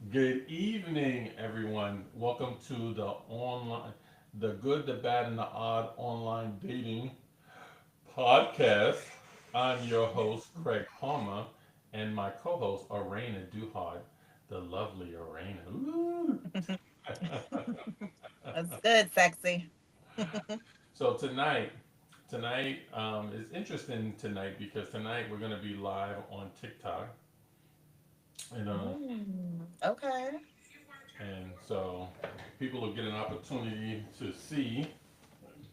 Good evening, everyone. Welcome to the good, the bad, and the odd online dating podcast. I'm your host, Craig Palmer, and my co-host, Arena Duhart, the lovely Arena. Ooh. That's good, sexy. So tonight is interesting tonight because tonight we're going to be live on TikTok, and Okay. so people will get an opportunity to see.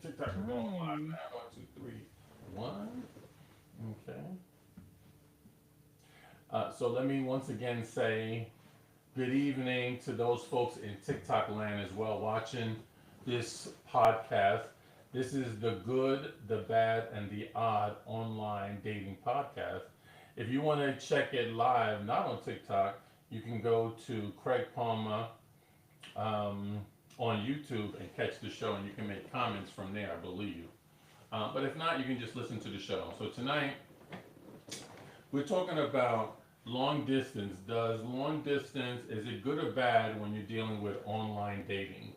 TikTok is going live Mm. now. One, two, three, one. Okay. So let me once again say good evening to those folks in TikTok land as well watching this podcast. This is the good, the bad, and the odd online dating podcast. If you want to check it live, not on TikTok, you can go to Craig Palmer um, on YouTube and catch the show, and you can make comments from there, I believe. But if not, you can just listen to the show. So tonight, we're talking about long distance. Does long distance, is it good or bad when you're dealing with online dating?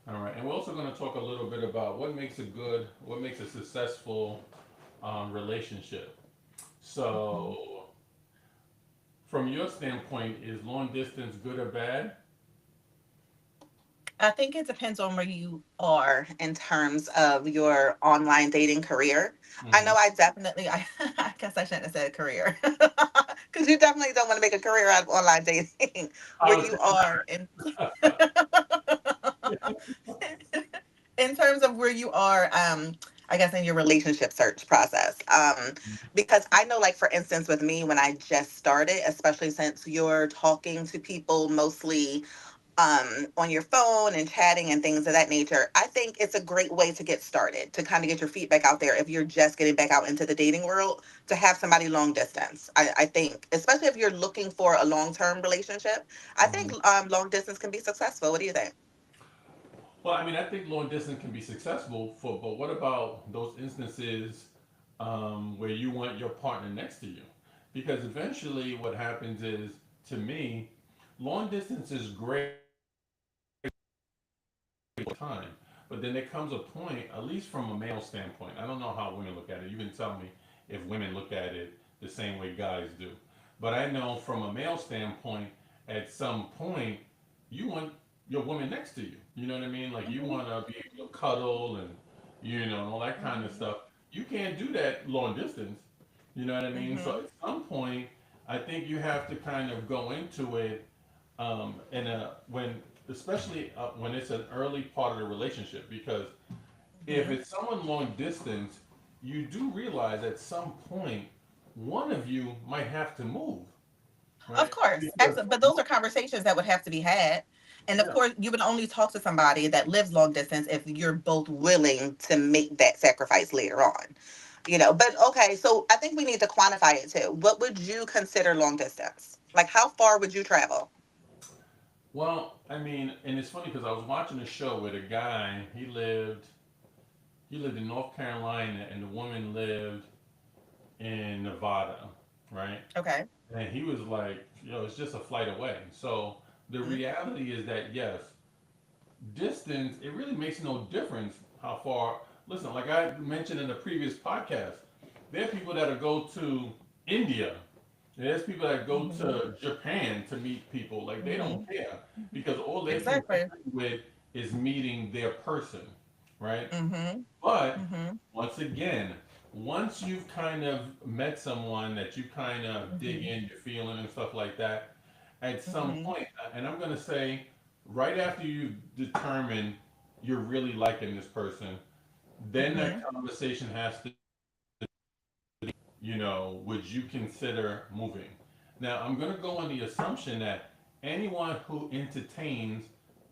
All right, and we're also going to talk a little bit about what makes a successful relationship. Mhm. So, from your standpoint, is long distance good or bad? I think it depends on where you are in terms of your online dating career. I Mm-hmm. know I guess I shouldn't have said career. Because you definitely don't want to make a career out of online dating I where was you are in in terms of where you are, I guess in your relationship search process. Because I know, like for instance, with me when I just started, especially since you're talking to people mostly on your phone and chatting and things of that nature, I think it's a great way to get started, to kind of get your feedback out there if you're just getting back out into the dating world, to have somebody long distance. I think, especially if you're looking for a long term relationship, I think Mhm. long distance can be successful. What do you think? Well, I mean, I think long distance can be successful but what about those instances where you want your partner next to you? Because eventually, what happens is, to me, long distance is great time, but then there comes a point, at least from a male standpoint. I don't know how women look at it. You can tell me if women look at it the same way guys do. But I know from a male standpoint, at some point, you want your woman next to you. You know what I mean? Like you Hmm. want to be able to cuddle and all that kind of Hmm. stuff. You can't do that long distance. You know what I mean? So Hmm. at some point, I think you have to kind of go into it in a when especially when it's an early part of the relationship because if Hmm. it's someone long distance, you do realize at some point one of you might have to move, Of right? course, Because excellent. But those are conversations that would have to be had. And of yeah, course, you would only talk to somebody that lives long distance if you're both willing to make that sacrifice later on. But okay, so I think we need to quantify it too. What would you consider long distance? Like, how far would you travel? well, I mean, and it's funny because I was watching a show where the guy he lived in North Carolina and the woman lived in Nevada, right? Okay. And he was like, it's just a flight away. So the Mhm. reality is that yes, distance, it really makes no difference how far. Listen, like I mentioned in the previous podcast, there are people that go to India. There's people that go Mhm. to Japan to meet people. Like they don't Mhm. care because all they're Exactly. concerned with is meeting their person, right? Mhm. But Mhm. once again, once you've kind of met someone that you kind of dig Mhm. in, you're feeling and stuff like that, at some Mhm. point, and I'm going to say right after you determine you're really liking this person, then that Mhm. conversation has to, would you consider moving? Now, I'm going to go on the assumption that anyone who entertains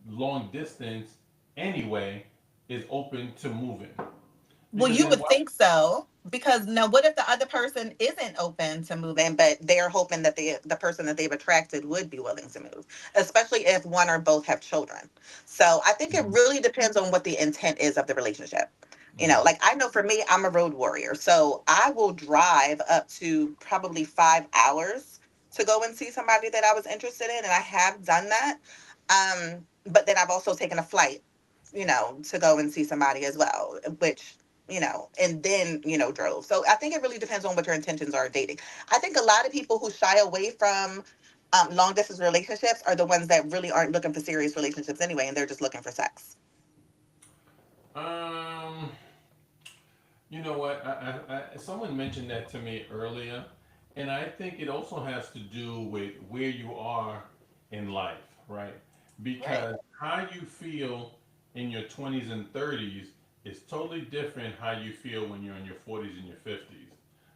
long distance anyway is open to moving. Well, Because you then would why? think so, because now what if the other person isn't open to moving, but they're hoping that the person that they've attracted would be willing to move, especially if one or both have children. So I think it Mhm, really depends on what the intent is of the relationship. mhm, Like I know for me, I'm a road warrior, so I will drive up to probably 5 hours to go and see somebody that I was interested in, and I have done that. But then I've also taken a flight, to go and see somebody as well, which, and then, drove. So I think it really depends on what your intentions are dating. I think a lot of people who shy away from long distance relationships are the ones that really aren't looking for serious relationships anyway, and they're just looking for sex. Um, you know what? Someone mentioned that to me earlier, and I think it also has to do with where you are in life, right? Right. Because how you feel in your 20s and 30s is totally different how you feel when you're in your 40s and your 50s,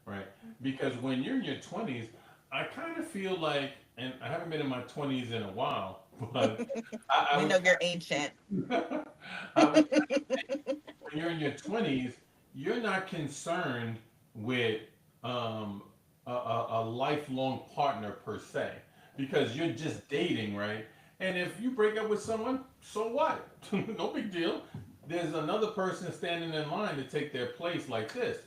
right? Because when you're in your 20s, I kind of feel like, and I haven't been in my 20s in a while, but I We would, know you're ancient. I would when you're in your 20s, you're not concerned with um, a lifelong partner per se because you're just dating, right? And if you break up with someone, so what? No big deal. There's another person standing in line to take their place like this.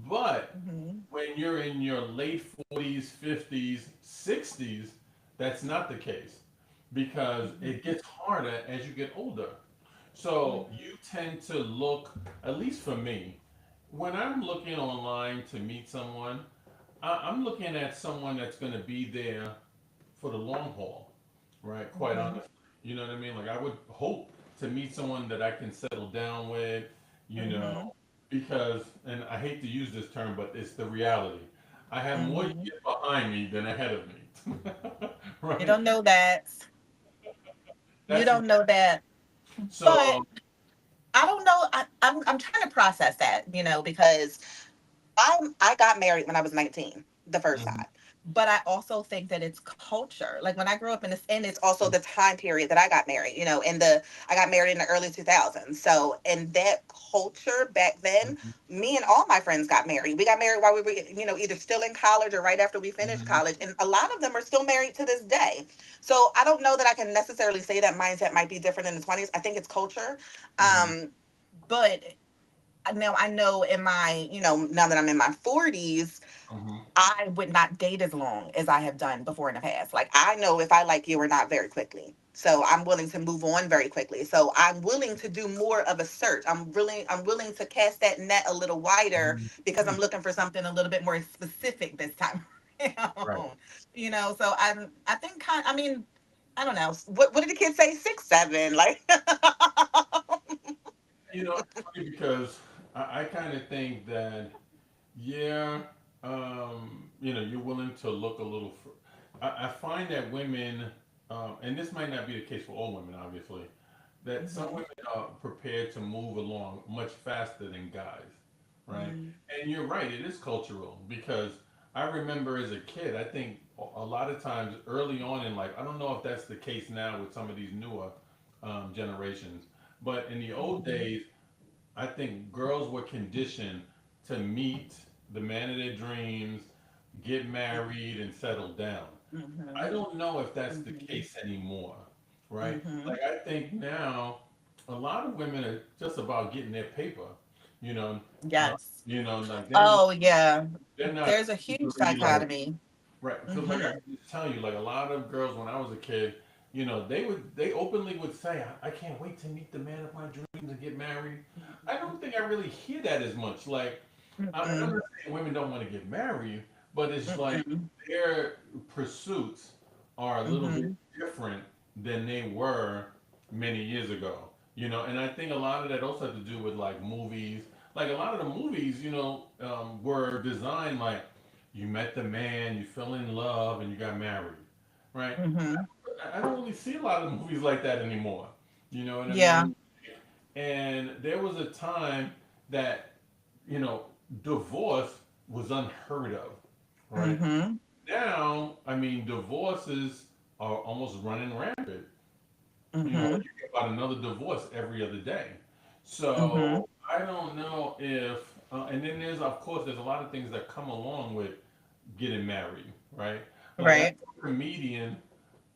But Hmm. when you're in your late 40s, 50s, 60s, that's not the case because it gets harder as you get older. So Hmm. you tend to look, at least for me, when I'm looking online to meet someone, I'm looking at someone that's going to be there for the long haul, right? Quite Hmm. honestly. You know what I mean? Like, I would hope to meet someone that I can settle down with, you Hmm. know, because, and I hate to use this term, but it's the reality. I have more Hmm. years behind me than ahead of me, You right? don't know that. You That's the, don't know that. But so. I don't know. I'm trying to process that, because I got married when I was 19, the first Mhm, time. But I also think that it's culture. Like when I grew up in this, and it's also the time period that I got married, I got married in the early 2000s. So in that culture back then, mhm, me and all my friends got married. We got married while we were, either still in college or right after we finished mhm, college. And a lot of them are still married to this day. So I don't know that I can necessarily say that mindset might be different in the 20s. I think it's culture. mhm, But now I know now that I'm in my 40s, mhm. I would not date as long as I have done before in the past. Like I know if I like you or not very quickly. So I'm willing to move on very quickly. So I'm willing to do more of a search. I'm willing to cast that net a little wider because I'm Mhm. looking for something a little bit more specific this time Right. around. So I think I mean, I don't know. What did the kids say? 6, 7, like It's funny because I kind of think that, yeah, you're willing to look a little. I find that women, and this might not be the case for all women, obviously, that some Mhm. women are prepared to move along much faster than guys, right? Mhm. And you're right, it is cultural because I remember as a kid, I think a lot of times early on in life, I don't know if that's the case now with some of these newer generations, but in the old Mhm. days, I think girls were conditioned to meet the man of their dreams, get married, and settle down. I Mhm. don't know if that's the Mhm. case anymore, right? Mhm. Like I think now a lot of women are just about getting their paper, you know, Yes. like Oh yeah. they're not There's a huge really like dichotomy. right, because like I Mhm. can just tell you, like a lot of girls when I was a kid, they openly would say, I can't wait to meet the man of my dreams and get married. I don't think I really hear that as much. Like and I'm Mm-mm. not saying women don't want to get married, but it's like Mm-mm. their pursuits are a little bit Mhm. different than they were many years ago. And I think a lot of that also had to do with like movies. Like a lot of the movies, were designed like you met the man, you fell in love, and you got married, right? Mhm. I don't really see a lot of movies like that anymore. You know what I Yeah. mean? And there was a time that, you know, divorce was unheard of, right? Mhm. Now, I mean, divorces are almost running rampant. Mhm. You get about another divorce every other day. Mhm. So I don't know if, and then of course, there's a lot of things that come along with getting married, right? Like I Right. saw a comedian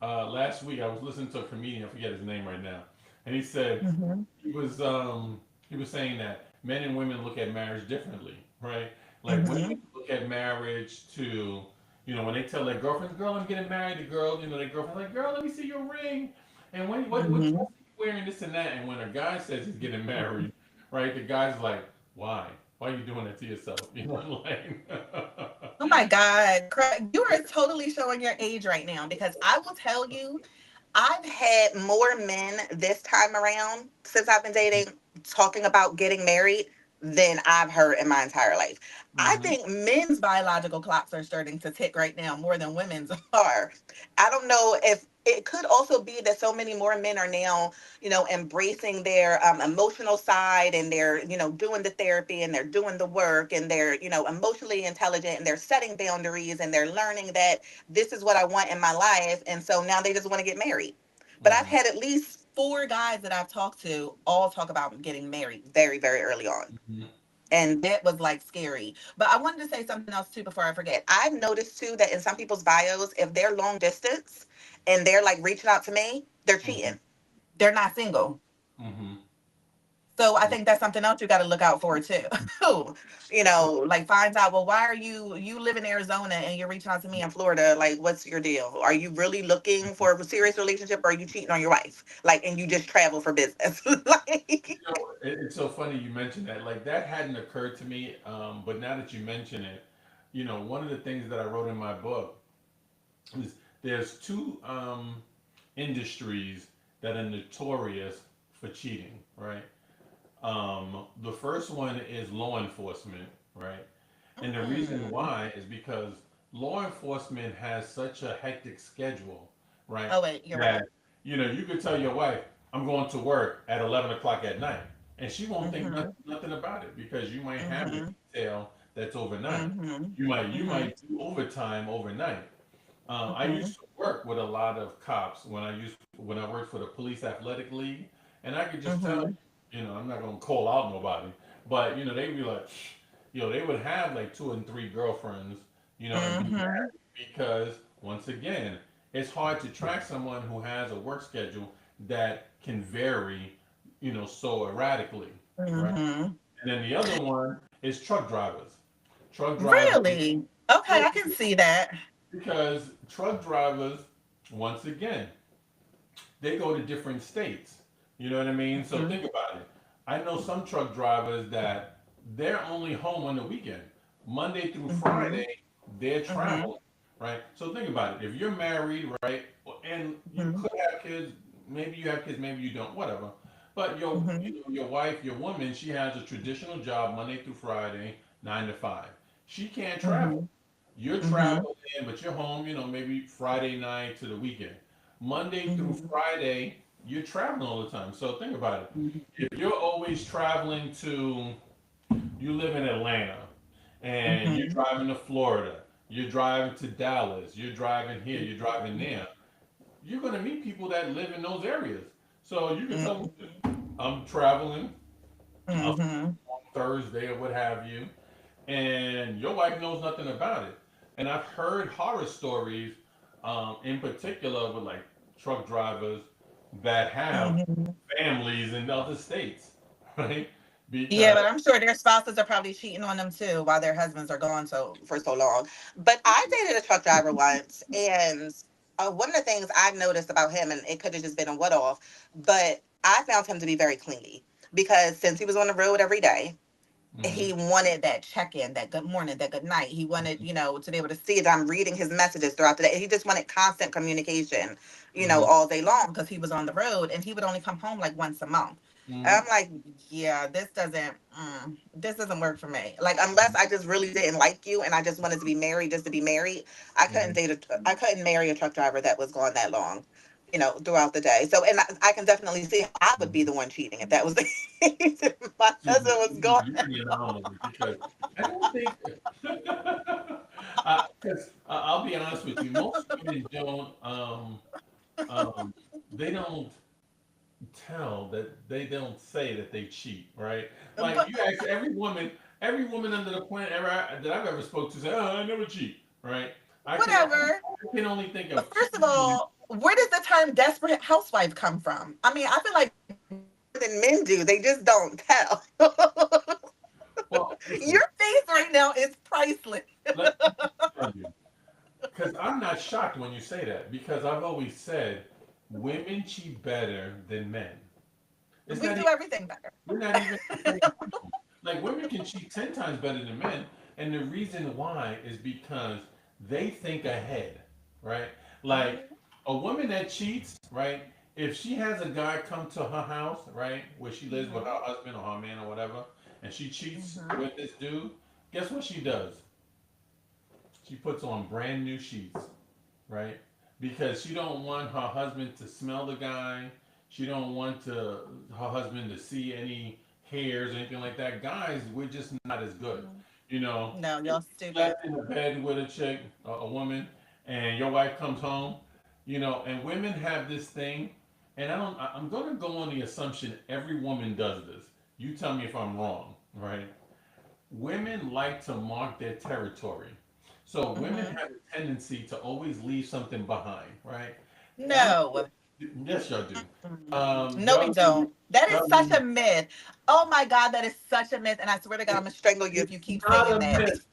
last week. I was listening to a comedian. I forget his name right now, and he said Mhm. he was um, he was saying that men and women look at marriage differently, right? Like women Mhm. look at marriage to, You know, when they tell their girlfriends, "Girl, I'm getting married," the girl, you know, their girlfriend's like, "Girl, let me see your ring," and what dress Hmm. are you wearing, this and that. And when a guy says he's getting married, right, the guy's like, "Why? Why are you doing that to yourself?" You know, like, Oh my God, Craig, you are totally showing your age right now because I will tell you, I've had more men this time around since I've been dating talking about getting married than I've heard in my entire life. I hmm think men's biological clocks are starting to tick right now more than women's are. I don't know if it could also be that so many more men are now, embracing their emotional side, and they're, doing the therapy, and they're doing the work, and they're, emotionally intelligent, and they're setting boundaries, and they're learning that this is what I want in my life. And so now they just want to get married. But I've hmm had at least four guys that I've talked to all talk about getting married very, very early on. hmm And that was like scary. But I wanted to say something else too before I forget. I've noticed too that in some people's bios, if they're long distance and they're like reaching out to me, they're hmm cheating. They're not single. hmm So I think that's something else you got to look out for too. So, Like finds out, well, why are you live in Arizona and you're reaching out to me in Florida? Like, what's your deal? Are you really looking for a serious relationship, or are you cheating on your wife? Like, and you just travel for business? you Like, know, it's so funny you mentioned that. Like that hadn't occurred to me, but now that you mention it, you know, one of the things that I wrote in my book is there's two industries that are notorious for cheating, right? The first one is law enforcement, right? And the reason mm. why is because law enforcement has such a hectic schedule, right? Oh wait, you're right. That, you know, you could tell your wife, "I'm going to work at 11 o'clock at night," and she won't think Mm-hmm. nothing about it because you might have the Mm-hmm. detail that's overnight. Mm-hmm. You Mm-hmm. might do overtime overnight. I Mm-hmm. used to work with a lot of cops when I worked for the police athletic league, and I could just tell Mm-hmm. you know, I'm not gonna call out nobody, but you know, they'd be like, you know, they would have like two and three girlfriends, you know, and be Mm-hmm. married because once again, it's hard to track someone who has a work schedule that can vary, you know, so erratically, right? Mm-hmm. And then the other one is truck drivers. Truck drivers, Really? Okay, yeah, I can see that. because truck drivers, once again, they go to different states. You know what I mean? So Mm-hmm. think about it. I know some truck drivers that they're only home on the weekend. Monday through Mm-hmm. Friday, they're Mm-hmm. traveling, right? So think about it. If you're married, right, and you Mm-hmm. could have kids, maybe you have kids, maybe you don't, whatever. But Mm-hmm. your wife, your woman, she has a traditional job Monday through Friday, 9 to 5. She can't travel. Mm-hmm. You're Mm-hmm. traveling, but you're home, you know, maybe Friday night to the weekend. Monday through Mm-hmm. Friday, you're traveling all the time. So think about it. Mm-hmm. If you're always traveling to, you live in Atlanta and you're Mm-hmm. driving to Florida, you're driving to Dallas, you're driving here, you're driving there, you're going to meet people that live in those areas. So you can tell them, I'm traveling on Mm-hmm. Thursday or what have you, and your wife knows nothing about it. And I've heard horror stories, in particular with like truck drivers that have Mm-hmm. families in other states, right? Yeah, Because but I'm sure their spouses are probably cheating on them too while their husbands are gone so for so long. But I dated a truck driver once, and one of the things I've noticed about him, and it could have just been a what off, but I found him to be very clingy because since he was on the road every day, mhm, he wanted that check-in, that good morning, that good night. He wanted, to be able to see that I'm reading his messages throughout the day. He just wanted constant communication, mhm, all day long because he was on the road, and he would only come home like once a month. And mhm, I'm like, yeah, this doesn't work for me. Like, unless I just really didn't like you and I just wanted to be married just to be married, mhm, I couldn't marry a truck driver that was gone that long, throughout the day. So, and I can definitely see how I would be mhm. the one cheating if that was the case. If my See, husband was gone. you're the anomaly because I don't think, because I'll be honest with you, most women don't, um, they don't tell that they don't say that they cheat, right? Like But you ask every woman under the planet that I've ever spoke to say, "Oh, I never cheat," right? whatever. I can only think But of first of two. all, where does the term desperate housewife come from? I mean, I feel like than men do. They just don't tell. Well, listen, Your face right now is priceless. let me tell you. because I'm not shocked when you say that because I've always said women cheat better than men. It's We not do even everything better. we're not even like women can cheat 10 times better than men, and the reason why is because they think ahead, right? Like Mhm, a woman that cheats, right? If she has a guy come to her house, right, where she lives with her mhm, husband or her man or whatever, and she cheats mhm. with this dude, guess what she does? She puts on brand new sheets, right? Because she don't want her husband to smell the guy. She don't want her husband to see any hairs or anything like that. Guys, we're just not as good. Mhm. You know, No, if y'all you stupid. slept in the bed with a chick, a woman, and your wife comes home, you know, and women have this thing, and I'm going to go on the assumption every woman does this. You tell me if I'm wrong, right? Women like to mark their territory. So women Hmm. have a tendency to always leave something behind, right? I'm, No. yes, y'all do. Mm-mm. No, we Y'all leave, don't. That is y'all such leave, a myth. Oh my God, that is such a myth. And I swear to God, I'm gonna strangle you if it's you keep not saying a that. myth.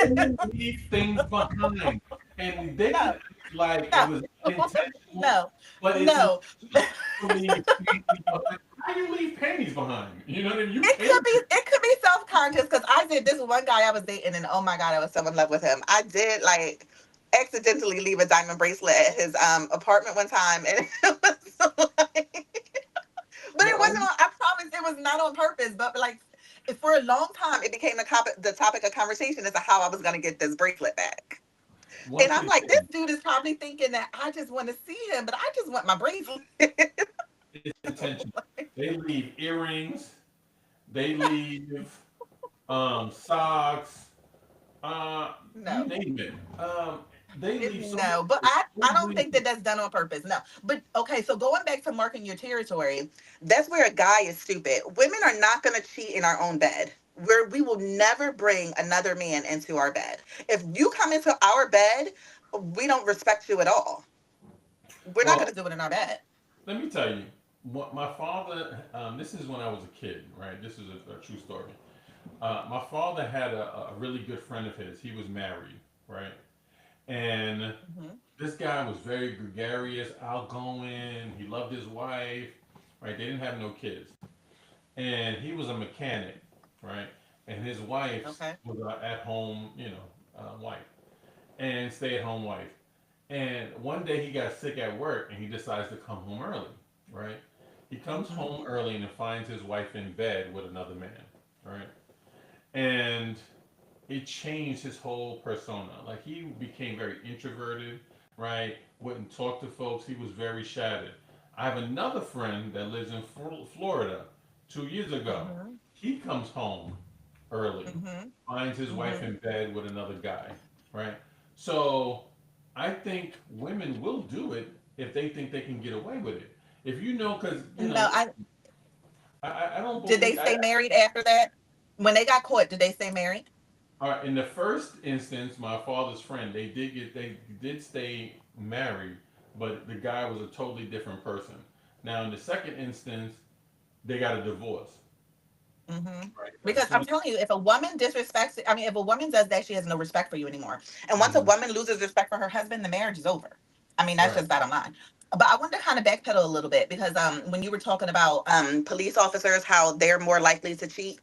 Women leave things behind. And they can No, act like it no, was unintentional, no, but it's no. intentional to leave panties behind. How do you leave panties behind? You know what I mean? You can't. It could be self-conscious because I did this one guy I was dating and oh my God, I was so in love with him. I did like accidentally leave a diamond bracelet at his apartment one time and it was like but The it wasn't only on, I promise it was not on purpose, but like for a long time it became the topic of conversation as to how I was gonna get this bracelet back. And once I'm it like, this dude is probably thinking that I just want to see him, but I just want my bracelet. it's intentional. They leave earrings, they leave socks, you No. name it. They leave so many No, but things. I don't think that Unbelievable. that's done on purpose. No, but okay. So going back to marking your territory, that's where a guy is stupid. Women are not going to cheat in our own bed. We will never bring another man into our bed. If you come into our bed, we don't respect you at all. We're not going Well, to do it in our bed. let me tell you, what my father. This is when I was a kid, right? This is a true story. My father had a really good friend of his. He was married, right? And Hmm. this guy was very gregarious, outgoing. He loved his wife, right? They didn't have no kids, and he was a mechanic, right? And his wife Okay. was at home, wife, and stay at home wife. And one day he got sick at work, and he decides to come home early, right? He comes Hmm. home early and finds his wife in bed with another man, right? And it changed his whole persona. Like he became very introverted, right? Wouldn't talk to folks. He was very shattered. I have another friend that lives in Florida. 2 years ago, Hmm. he comes home early, Hmm. finds his wife Hmm. in bed with another guy, right? So I think women will do it if they think they can get away with it. If you know, because No, I I don't did they believe. stay married after that? When they got caught, did they stay married? In the first instance, my father's friend, they did stay married, but the guy was a totally different person. Now, in the second instance, they got a divorce. Hmm. Right. Because As I'm soon. telling you, if a woman disrespects, I mean, if a woman does that, she has no respect for you anymore. And once a Mhm. woman loses respect for her husband, the marriage is over. I mean, that's Right. just bottom line. But I wanted to kind of backpedal a little bit because when you were talking about police officers, how they're more likely to cheat,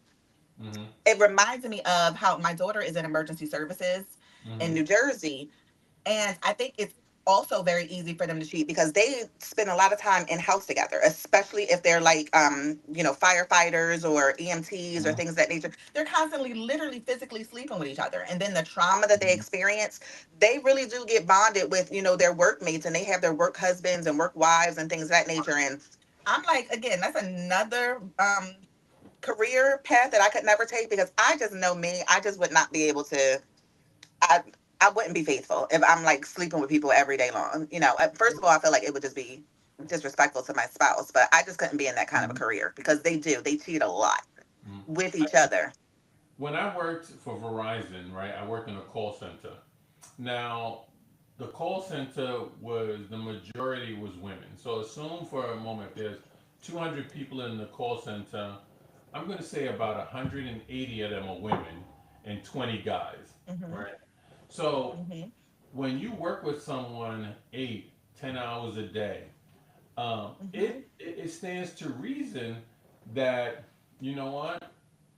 Mhm. it reminds me of how my daughter is in emergency services in Mhm. New Jersey, and I think it's also very easy for them to cheat because they spend a lot of time in house together, especially if they're like firefighters or EMTs or Mhm. things of that nature. They're constantly literally physically sleeping with each other. And then the trauma that they Mhm. experience, they really do get bonded with, their workmates, and they have their work husbands and work wives and things of that nature. And I'm like, again, that's another career path that I could never take because I just know me. I just would not be able to. I I wouldn't be faithful if I'm like sleeping with people every day long. First of all, I feel like it would just be disrespectful to my spouse, but I just couldn't be in that kind of a Mhm. career because they cheat a lot Mhm. with I, each other. when I worked for Verizon, right, I worked in a call center. Now, the call center was the majority was women. So assume for a moment there's 200 people in the call center. I'm going to say about 180 of them are women and 20 guys, Hmm. right? So Hmm. when you work with someone 8, 10 hours a day, Mm-hmm. it stands to reason that, you know what,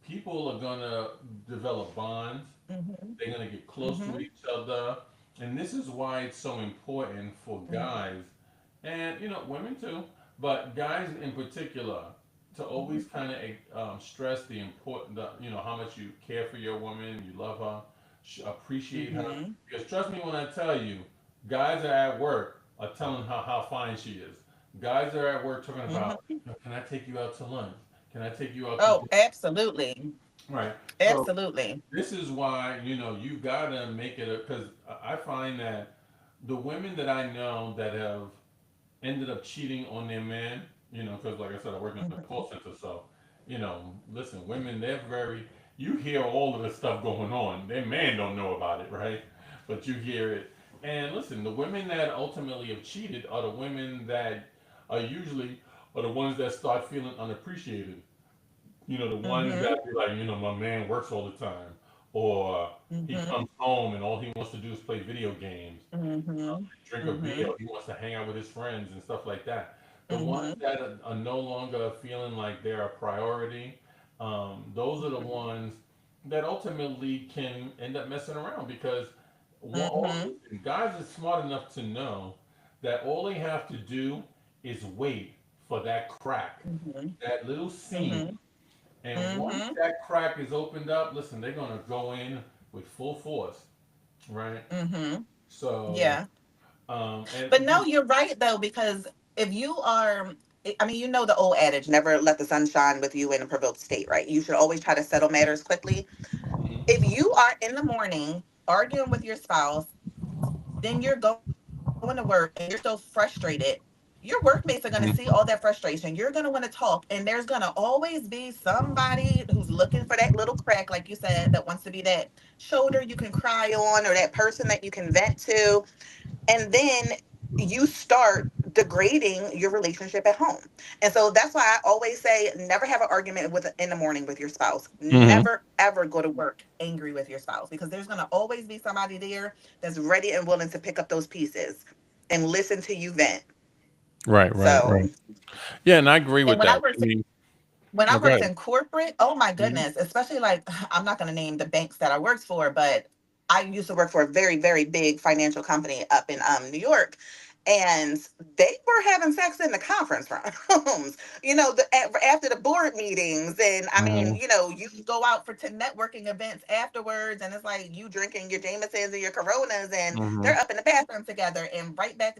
people are gonna develop bonds. Mm-hmm. They're gonna get close to Mm-hmm. each other, and this is why it's so important for guys, and women too, but guys in particular, to always kind of stress the important, how much you care for your woman, you love her, appreciate her. Mm-hmm. Because trust me when I tell you, guys are at work are telling her how fine she is. Guys are at work talking about, Mm-hmm. can I take you out to lunch? Can I take you out to Oh, dinner? absolutely. Right. So Absolutely. this is why you gotta make it because I find that the women that I know that have ended up cheating on their man, because like I said, I work in a Mm-hmm. call center, so listen, women, they're very. You hear all of the stuff going on. Their man don't know about it, right? But you hear it. And listen, the women that ultimately have cheated are the women that are usually are the ones that start feeling unappreciated. The ones Mm-hmm. that be like, my man works all the time, or he Mm-hmm. comes home and all he wants to do is play video games, Mm-hmm. drink a beer, Mm-hmm. he wants to hang out with his friends and stuff like that. The ones Mm-hmm. that are no longer feeling like they're a priority, those are the ones that ultimately can end up messing around because Mm-hmm. listen, guys are smart enough to know that all they have to do is wait for that crack, Mm-hmm. that little seam. Mm-hmm. And once Mm-hmm. that crack is opened up, listen, they're gonna go in with full force, right? Mm-hmm. So, Yeah. and But no, you're right though, because if you are, I mean, you know the old adage, never let the sun shine with you in a provoked state, right? You should always try to settle matters quickly. If you are in the morning arguing with your spouse, then you're going to work and you're so frustrated. Your workmates are going to see all that frustration. You're going to want to talk, and there's going to always be somebody who's looking for that little crack, like you said, that wants to be that shoulder you can cry on or that person that you can vent to. And then you start degrading your relationship at home. And so that's why I always say never have an argument with in the morning with your spouse. hmm Never ever go to work angry with your spouse, because there's going to always be somebody there that's ready and willing to pick up those pieces and listen to you vent. right, right, So, right. Yeah, and I agree and with that. I mean, when I no, go worked ahead. in corporate, oh my hmm goodness, especially like I'm not going to name the banks that I worked for, but I used to work for a very, very big financial company up in New York. And they were having sex in the conference rooms, after the board meetings. And I mean, hmm you go out for networking events afterwards, and it's like you drinking your Jamesons and your Coronas, and hmm they're up in the bathroom together and right back,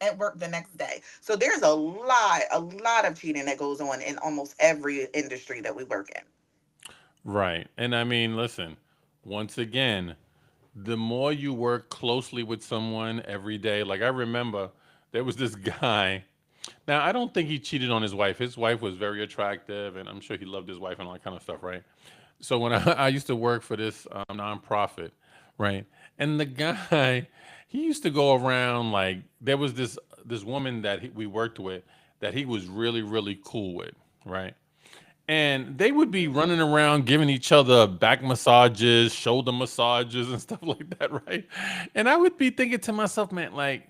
at work the next day. So there's a lot of cheating that goes on in almost every industry that we work in. Right. And I mean, listen, once again, the more you work closely with someone every day, like I remember there was this guy. Now, I don't think he cheated on his wife. His wife was very attractive, and I'm sure he loved his wife and all that kind of stuff, right? So when I used to work for this nonprofit, right, and the guy, he used to go around like there was this woman that we worked with that he was really really cool with, right, and they would be running around giving each other back massages, shoulder massages, and stuff like that, right? And I would be thinking to myself, man, like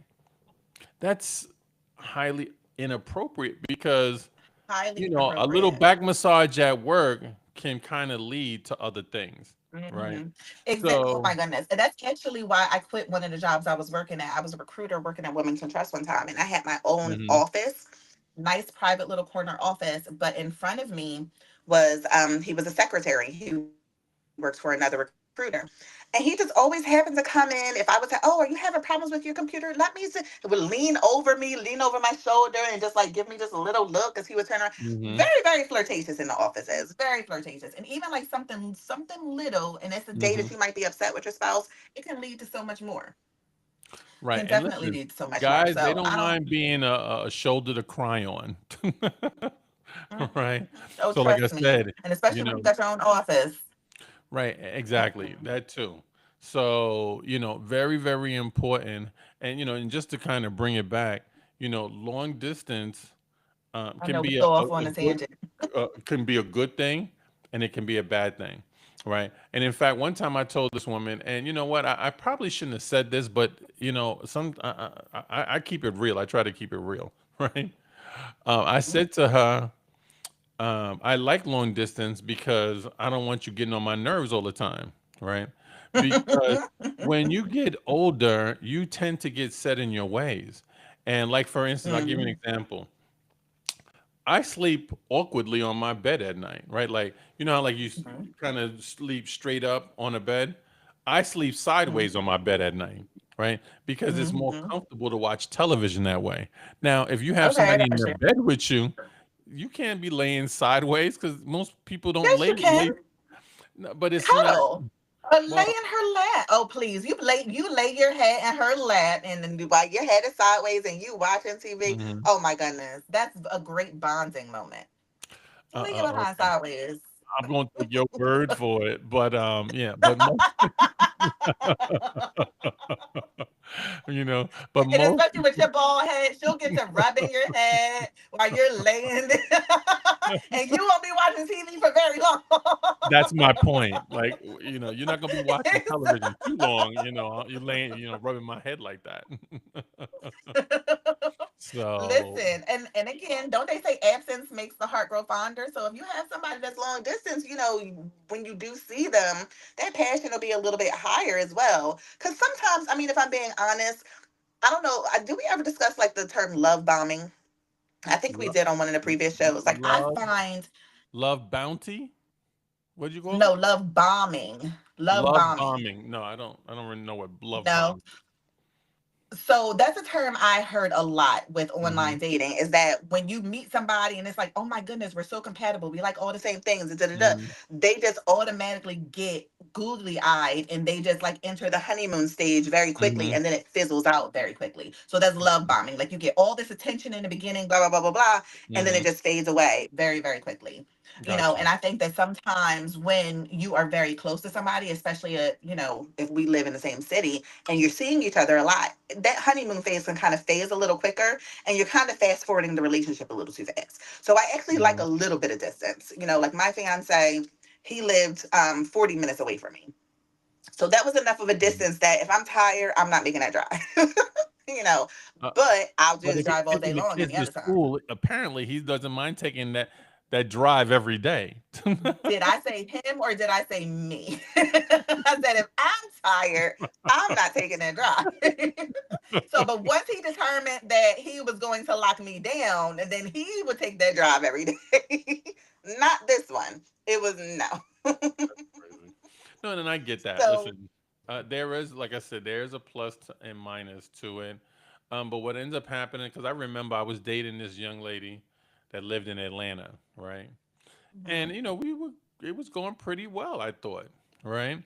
that's highly inappropriate because Highly a little inappropriate. back massage at work can kind of lead to other things, right? Hmm. Exactly. Oh So, my goodness. And that's actually why I quit one of the jobs I was working at. I was a recruiter working at Wilmington Trust one time, and I had my own hmm office, nice private little corner office. But in front of me was he was a secretary. He works for another recruiter. And he just always happened to come in. If I would say, "Oh, are you having problems with your computer? Let me see." He would lean over my shoulder, and just like give me just a little look as he would turn around. Very, hmm very flirtatious in the offices. Very flirtatious. And even like something little, and it's a day that hmm you might be upset with your spouse, it can lead to so much more. right. Can And definitely listen, lead to so much more. guys, they So don't I don't. mind being a shoulder to cry on, right? Mm-mm. Oh, So, like I trust me. said, And you especially when know, you got your own office. right, exactly, Mm-mm. that too. So, very, very important. And, and just to kind of bring it back, long distance I can know we be go off on a tangent. can be a good thing and it can be a bad thing. right? And in fact, one time I told this woman, and you know what? I probably shouldn't have said this, but you know, I keep it real. I try to keep it real, right? I said to her, I like long distance because I don't want you getting on my nerves all the time, right? Because when you get older, you tend to get set in your ways. And like for instance, I'll give you an Mhm. example. I sleep awkwardly on my bed at night, right? Like, you know how like Mhm. kind of sleep straight up on a bed? I sleep Mhm. sideways on my bed at night, right? Because it's more Mhm. comfortable to watch television that way. Now, if you have Okay, I somebody in got your you. bed with you, you can't be laying sideways because most people don't Yes, you can. lay. No, but it's not. Cuddle. Lay Well, in her lap. Oh, please. You lay your head in her lap and then while your head is sideways and you watching TV. mhm. Oh my goodness. That's a great bonding moment. Lay your behind Okay. sideways. I'm going to take your word for it, but yeah, but most, you know, but And most especially with your bald head, she'll get to rubbing your head while you're laying there. And you won't be watching TV for very long. that's my point. Like, you know, you're not gonna be watching television too long. You know, you're laying, you know, rubbing my head like that. So, Listen, and again, don't they say absence makes the heart grow fonder? So if you have somebody that's long distance, when you do see them, that passion will be a little bit higher as well. Because sometimes, I mean, if I'm being honest, I don't know. Do we ever discuss like the term love bombing? I think we lo- did on one of the previous shows. Like I love, find love bounty. What'd you call it? no love bombing, love Love bombing. bombing. No, I don't. I don't really know what love No, bomb. so that's a term I heard a lot with Hmm. online dating is that when you meet somebody and it's like, oh my goodness, we're so compatible. We like all the same things. And da, da, da, Hmm. they just automatically get googly eyed and they just like enter the honeymoon stage very quickly Hmm. and then it fizzles out very quickly. So that's love bombing. Like you get all this attention in the beginning, blah, blah, blah, blah, blah. And then Hmm. it just fades away very, very quickly. Gotcha. And I think that sometimes when you are very close to somebody, especially, if we live in the same city, and you're seeing each other a lot, that honeymoon phase can kind of phase a little quicker, and you're kind of fast forwarding the relationship a little too fast. So I actually like Hmm. a little bit of distance. Like my fiance, he lived 40 minutes away from me. So that was enough of a distance that if I'm tired, I'm not making that drive. you know, Uh, but I'll but just if he's drive all day taking the long kids any to other time. school, apparently he doesn't mind taking that drive every day. Did I say him or did I say me? I said if I'm tired, I'm not taking that drive. So, but once he determined that he was going to lock me down, and then he would take that drive every day. Not this one. It was no. Crazy. No, and I get that. So, Listen, there is, like I said, there's a and minus to it. But what ends up happening, because I remember I was dating this young lady that lived in Atlanta, right? And mhm. you know, it was going pretty well, I thought, right?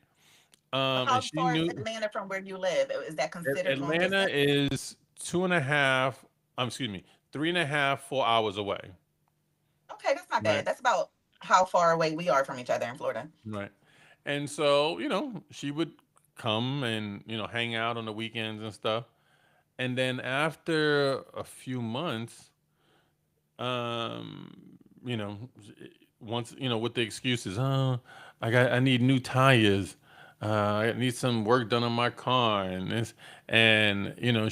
And How she far is knew Atlanta from where you live? Is that considered long Atlanta distance? is two and a half, excuse me, 3.5, 4 hours away, Okay, that's not right? bad. That's about how far away we are from each other in Florida. Right. And so, you know, she would come and, you know, hang out on the weekends and stuff. And then after a few months, um, you know, once, you know, with the excuses, oh, I need new tires. I need some work done on my car and this, and you know,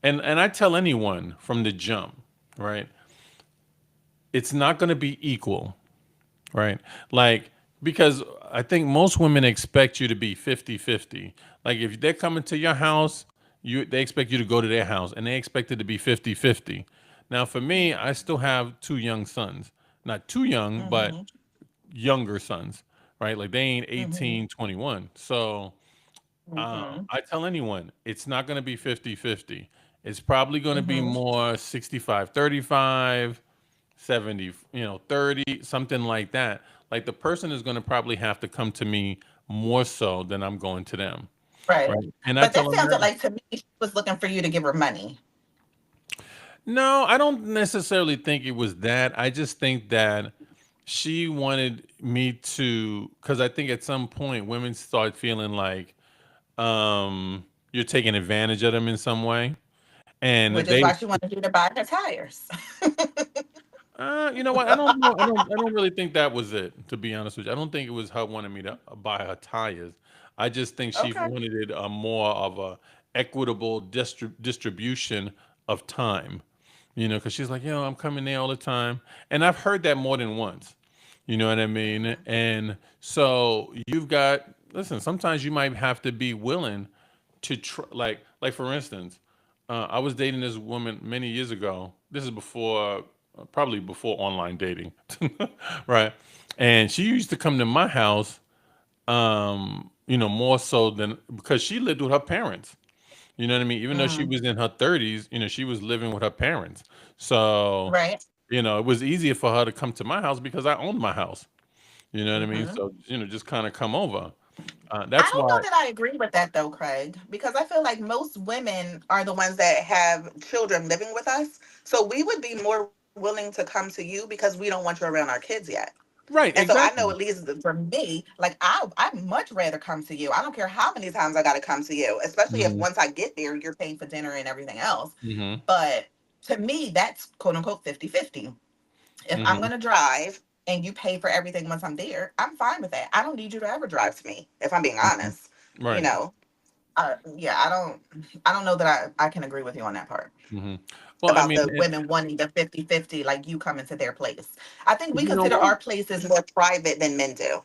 and I tell anyone from the jump, right? It's not going to be equal, right? Like, because I think most women expect you to be 50-50. Like, if they're coming to your house, they expect you to go to their house and they expect it to be 50-50. Now, for me, I still have two young sons. Not too young, but Mm-hmm. younger sons, right? Like, they ain't Mm-hmm. 18, 21. So, Mm-hmm. I tell anyone, it's not going to be 50-50. It's probably going to be Mm-hmm. more 65-35, 70, you know, 30, something like that. Like the person is going to probably have to come to me more so than I'm going to them. Right. Right. And I But tell that them sounds that. like to me she was looking for you to give her money. No, I don't necessarily think it was that. I just think that she wanted me to, because I think at some point women start feeling like you're taking advantage of them in some way. And Which is they, why she wanted you to buy her tires. You know what? I don't know. I don't really think that was it. To be honest with you, I don't think it was her wanting me to buy her tires. I just think she Okay. wanted it more of a equitable distribution of time. You know, because she's like, I'm coming there all the time, and I've heard that more than once. You know what I mean? And so you've got listen. Sometimes you might have to be willing to try. Like for instance, I was dating this woman many years ago. This is before, probably before online dating, right? And she used to come to my house, more so than because she lived with her parents. You know what I mean? Even though she Mm, was in her 30s, she was living with her parents. So, right. it was easier for her to come to my house because I owned my house. You know what I mean? Hmm. So, just kind of come over. I That's don't why. know that I agree with that though, Craig, because I feel like most women are the ones that have children living with us. So we would be more willing to come to you because we don't want you around our kids yet. Right, And so I know at exactly. least for me, like I'd much rather come to you. I don't care how many times I gotta come to you, especially if Hmm. once I get there, you're paying for dinner and everything else. Hmm. But to me, that's quote unquote 50-50. If I'm Hmm. gonna drive and you pay for everything once I'm there, I'm fine with that. I don't need you to ever drive to me, if I'm being Hmm. honest. You Right. know, yeah, I don't know that I can agree with you on that part Hmm. Well, I about mean, the women wanting the 50-50, like you come into their place. I think we you know consider what? our places more private than men do.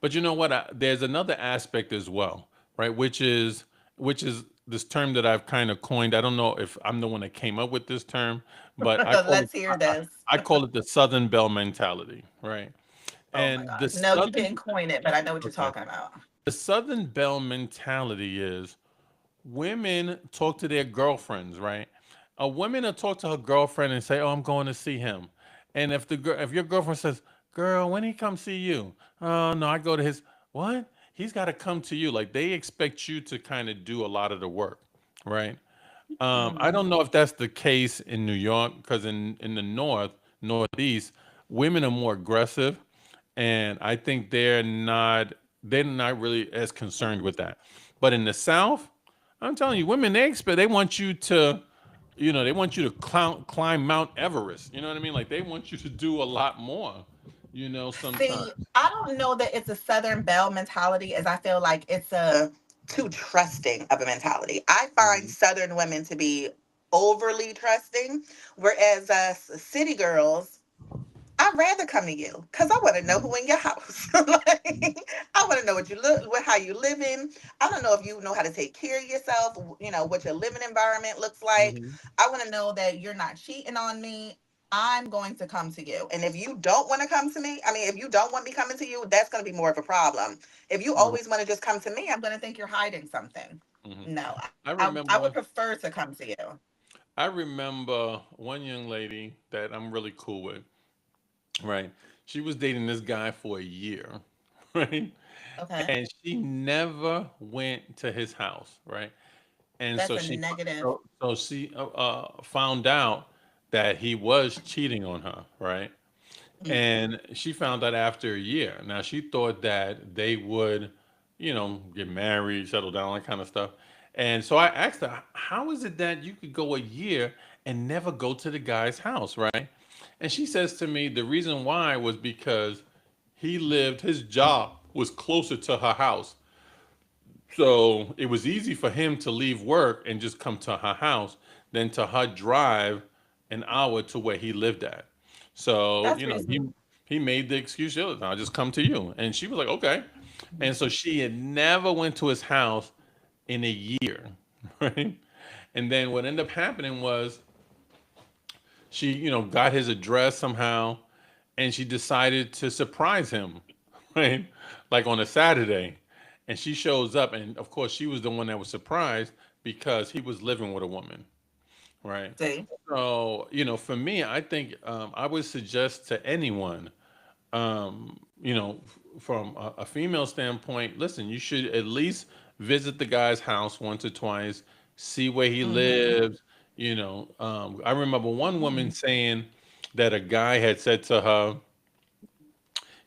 But you know what? There's another aspect as well, right? Which is this term that I've kind of coined. I don't know if I'm the one that came up with this term, but I call it Let's hear this. I call it the Southern Belle mentality, right? Oh my And the gosh. No, you Southern didn't coin it, but I know what you're okay, talking about. the Southern Belle mentality is women talk to their girlfriends, right? A woman will talk to her girlfriend and say, "Oh, I'm going to see him," and if your girlfriend says, "Girl, when he come see you?" "Oh no, I go to his." What? He's got to come to you. Like they expect you to kind of do a lot of the work, right? I Mm. don't know if that's the case in New York because in the Northeast, women are more aggressive, and I think they're not really as concerned with that. But in the South, I'm telling you, women they want you to, they want you to climb Mount Everest. You know what I mean? Like they want you to do a lot more. Sometimes. See, I don't know that it's a Southern Belle mentality, as I feel like it's a too trusting of a mentality. I find Mhm. Southern women to be overly trusting, whereas us city girls, I'd rather come to you because I want to know who in your house. Mhm. Like, I want to know what you look, what how you living. I don't know if you know how to take care of yourself. What your living environment looks like. Mhm. I want to know that you're not cheating on me. I'm going to come to you. And if you don't want to come to me, I mean, if you don't want me coming to you, that's going to be more of a problem. If you Right. always want to just come to me, I'm going to think you're hiding something. Mhm. No, I I would remember. prefer to come to you. I remember one young lady that I'm really cool with. Right. She was dating this guy for a year. Right. Okay. And she never went to his house. Right. And That's so a she negative. so she found out that he was cheating on her, right? Mm. And she found out after a year. Now she thought that they would, get married, settle down, that kind of stuff. And so I asked her, "How is it that you could go a year and never go to the guy's house, right?" And she says to me, the reason why was because his job was closer to her house. So it was easy for him to leave work and just come to her house than to her drive an hour to where he lived at. So, That's reasonable. he made the excuse, "Yeah, I'll just come to you." And she was like, "Okay." And so she had never went to his house in a year, right? And then what ended up happening was she, got his address somehow and she decided to surprise him, right? Like on a Saturday. And she shows up, and of course, she was the one that was surprised because he was living with a woman, right? See. So, for me, I think I would suggest to anyone, from a female standpoint, listen, you should at least visit the guy's house once or twice, see where he Mm-hmm. lives. I remember one woman saying that a guy had said to her,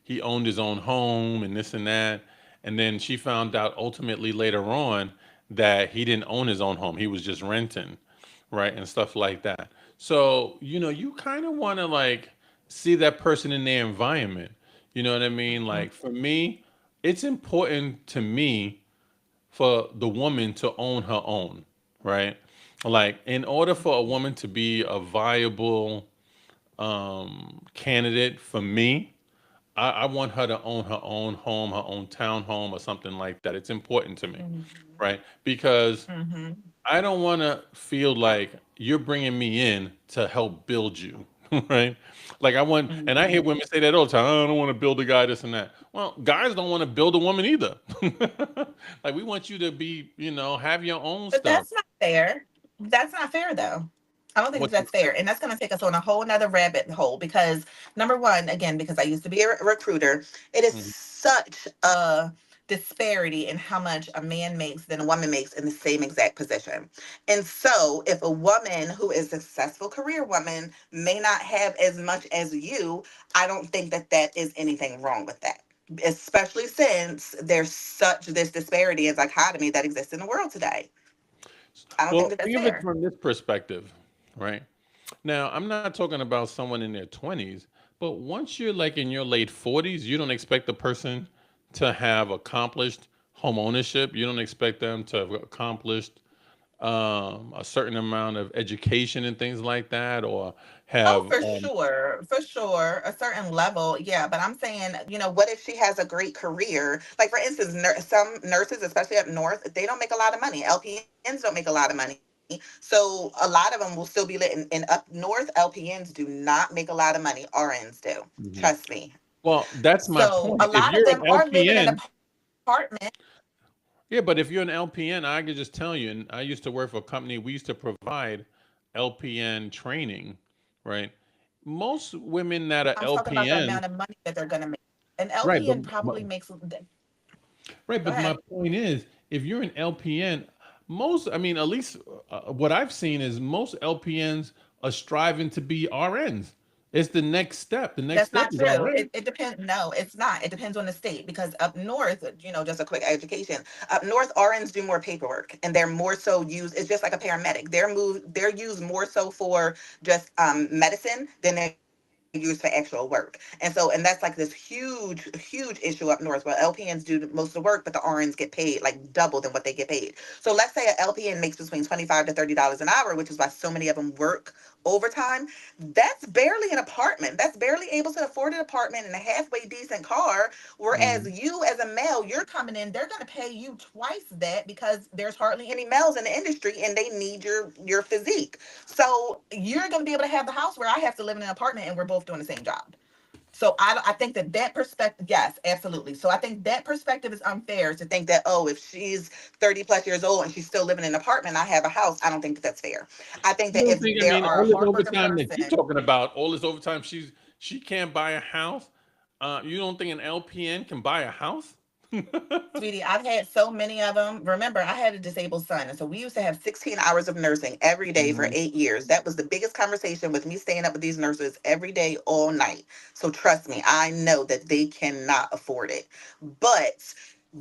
he owned his own home and this and that. And then she found out ultimately later on that he didn't own his own home. He was just renting, right? And stuff like that. So, you kind of want to like see that person in their environment. You know what I mean? Mhm. Like for me, it's important to me for the woman to own her own, right? Like in order for a woman to be a viable candidate for me, I want her to own her own home, her own townhome, or something like that. It's important to me, Mhm. right? Because Mhm. I don't want to feel like you're bringing me in to help build you, right? Like I want, and I hear Mhm. women say that all the time. "Oh, I don't want to build a guy, this and that." Well, guys don't want to build a woman either. Like we want you to be, have your own But stuff. that's not fair. That's not fair, though. I don't think What? that's fair. And that's going to take us on a whole nother rabbit hole because, number one, again, because I used to be a recruiter, it is Mhm. such a disparity in how much a man makes than a woman makes in the same exact position. And so, if a woman who is a successful career woman may not have as much as you, I don't think that that is anything wrong with that. Especially since there's such this disparity and dichotomy that exists in the world today. I don't think Well, that that's think of it fair. from this perspective, right? Now, I'm not talking about someone in their 20s, but once you're like in your late 40s, you don't expect the person to have accomplished home ownership. You don't expect them to have accomplished a certain amount of education and things like that, or Oh, have, for sure, a certain level, yeah. But I'm saying, what if she has a great career? Like, for instance, some nurses, especially up north, they don't make a lot of money. LPNs don't make a lot of money. So a lot of them will still be lit. In up north, LPNs do not make a lot of money. RNs do. Mhm. Trust me. Well, that's my So a point. If lot of you're them an are living in LPN, apartments. yeah, but if you're an LPN, I could just tell you, and I used to work for a company, we used to provide LPN training, right? Most women that are I'm talking about the LPN, amount of money that they're going to make. An right, LPN probably makes. Go right, but my ahead. point is, if you're an LPN, most, I mean, at least what I've seen is most LPNs are striving to be RNs. It's the next step. The next That's step not is true. RN. It depends. No, it's not. It depends on the state because up north, just a quick education. Up north, RNs do more paperwork and they're more so used. It's just like a paramedic. They're used more so for just medicine than they're used for actual work. And that's like this huge issue up north where LPNs do most of the work, but the RNs get paid like double than what they get paid. So let's say an LPN makes between $25 to $30 an hour, which is why so many of them work overtime. That's barely an apartment. That's barely able to afford an apartment and a halfway decent car. Whereas Mhm. you, as a male, you're coming in, they're going to pay you twice that because there's hardly any males in the industry and they need your physique. So you're going to be able to have the house where I have to live in an apartment and we're both doing the same job. So I think that perspective, yes, absolutely. So I think that perspective is unfair to think that, oh, if she's 30 plus years old and she's still living in an apartment, I have a house. I don't think that that's fair. I think You that don't if think, I there mean, are a all this hardworking overtime that person, you're talking about, all this overtime, she can't buy a house. You don't think an LPN can buy a house? sweetie, I've had so many of them. Remember, I had a disabled son. And so we used to have 16 hours of nursing every day for Mhm. 8 years. That was the biggest conversation with me staying up with these nurses every day, all night. So trust me, I know that they cannot afford it. But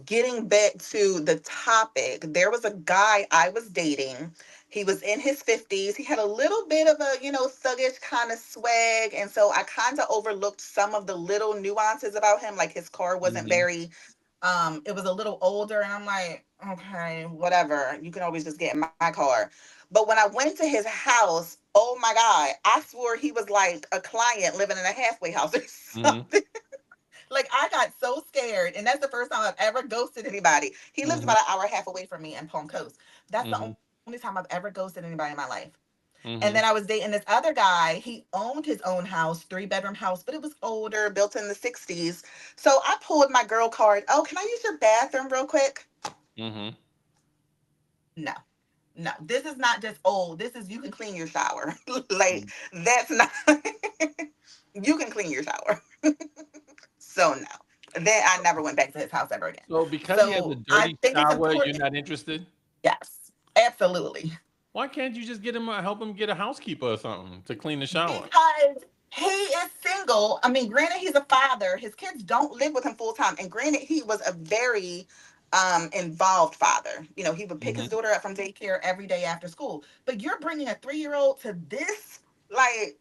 getting back to the topic, there was a guy I was dating. He was in his 50s. He had a little bit of a, thuggish kind of swag. And so I kind of overlooked some of the little nuances about him. Like his car wasn't Mhm. very it was a little older, and I'm like, okay, whatever. You can always just get in my car. But when I went to his house, oh my God, I swore he was like a client living in a halfway house or Mhm. something. Like I got so scared, and that's the first time I've ever ghosted anybody. He lives Mhm. about an hour and a half away from me in Palm Coast. That's the Mhm. only time I've ever ghosted anybody in my life. And then I Mhm. was dating this other guy. He owned his own house, three-bedroom house, but it was older, built in the 60s. So I pulled my girl card. Oh, can I use your bathroom real quick? Mhm. No. No, this is not just old. This is you can clean your shower. Like that's not you can clean your shower. So no. Then I never went back to his house ever again. So because he has a So I dirty think it's shower, you're important. not interested? Yes, absolutely. Why can't you just get him help him get a housekeeper or something to clean the shower? Because he is single. I mean, granted, he's a father. His kids don't live with him full time. And granted, he was a very involved father. He would pick his Mhm. daughter up from daycare every day after school. But you're bringing a 3-year old to this? Like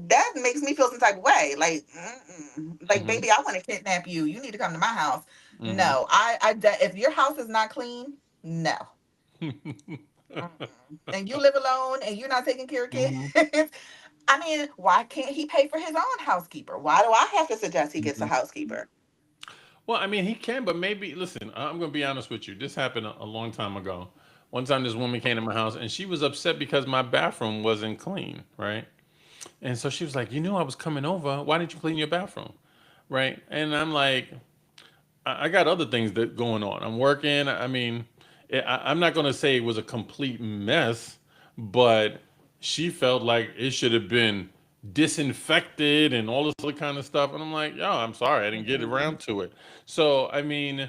that makes me feel some type of way. Like, like Mm-hmm. baby, I want to kidnap you. You need to come to my house. Mm-hmm. No, if your house is not clean, no. And you live alone and you're not taking care of kids. Mm-hmm. I mean, why can't he pay for his own housekeeper? Why do I have to suggest he gets a Mm-hmm. housekeeper? Well, I mean, he can, but maybe listen. I'm going to be honest with you. This happened a long time ago. One time, this woman came to my house and she was upset because my bathroom wasn't clean, right? And so she was like, "You knew I was coming over. Why didn't you clean your bathroom?" Right? And I'm like, I got other things that going on. I'm working. I mean, I'm not going to say it was a complete mess, but she felt like it should have been disinfected and all this other kind of stuff. And I'm like, yo, I'm sorry, I didn't get Mhm. around to it. So, I mean,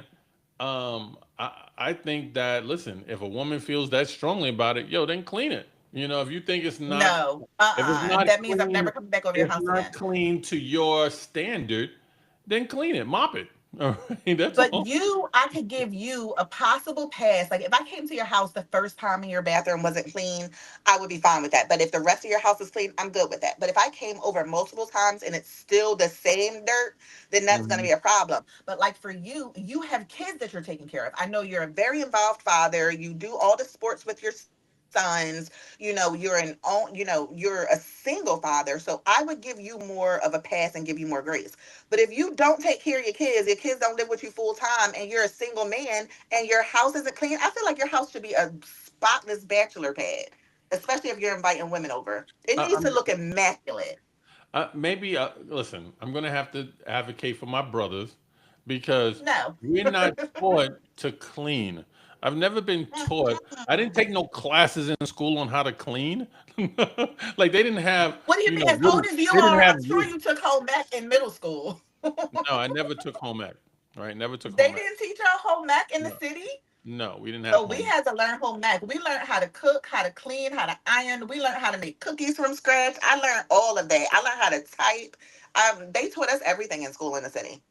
I think that, listen, if a woman feels that strongly about it, yo, then clean it. If you think it's not, No, if it's not that means I'm never clean, coming back over your if house not again. clean to your standard, then clean it, mop it. All right, that's But all. I could give you a possible pass. Like if I came to your house the first time and your bathroom wasn't clean, I would be fine with that. But if the rest of your house is clean, I'm good with that. But if I came over multiple times and it's still the same dirt, then that's going to Mhm. be a problem. But like for you, you have kids that you're taking care of. I know you're a very involved father. You do all the sports with your sons. You're a single father. So I would give you more of a pass and give you more grace. But if you don't take care of your kids don't live with you full time, and you're a single man and your house isn't clean, I feel like your house should be a spotless bachelor pad, especially if you're inviting women over. It I, needs to I'm, look immaculate. maybe listen. I'm gonna have to advocate for my brothers because No. we're not taught to clean. I've never been taught. I didn't take no classes in school on how to clean. Like they didn't have, What do you mean? As old little. as you They didn't are, have. I'm sure you took home ec in middle school. No, I never took home ec. Right, never took They home ec. didn't teach our home ec in the No, city. no, we didn't have So we home ec. had to learn home ec. We learned how to cook, how to clean, how to iron. We learned how to make cookies from scratch. I learned all of that. I learned how to type. They taught us everything in school in the city.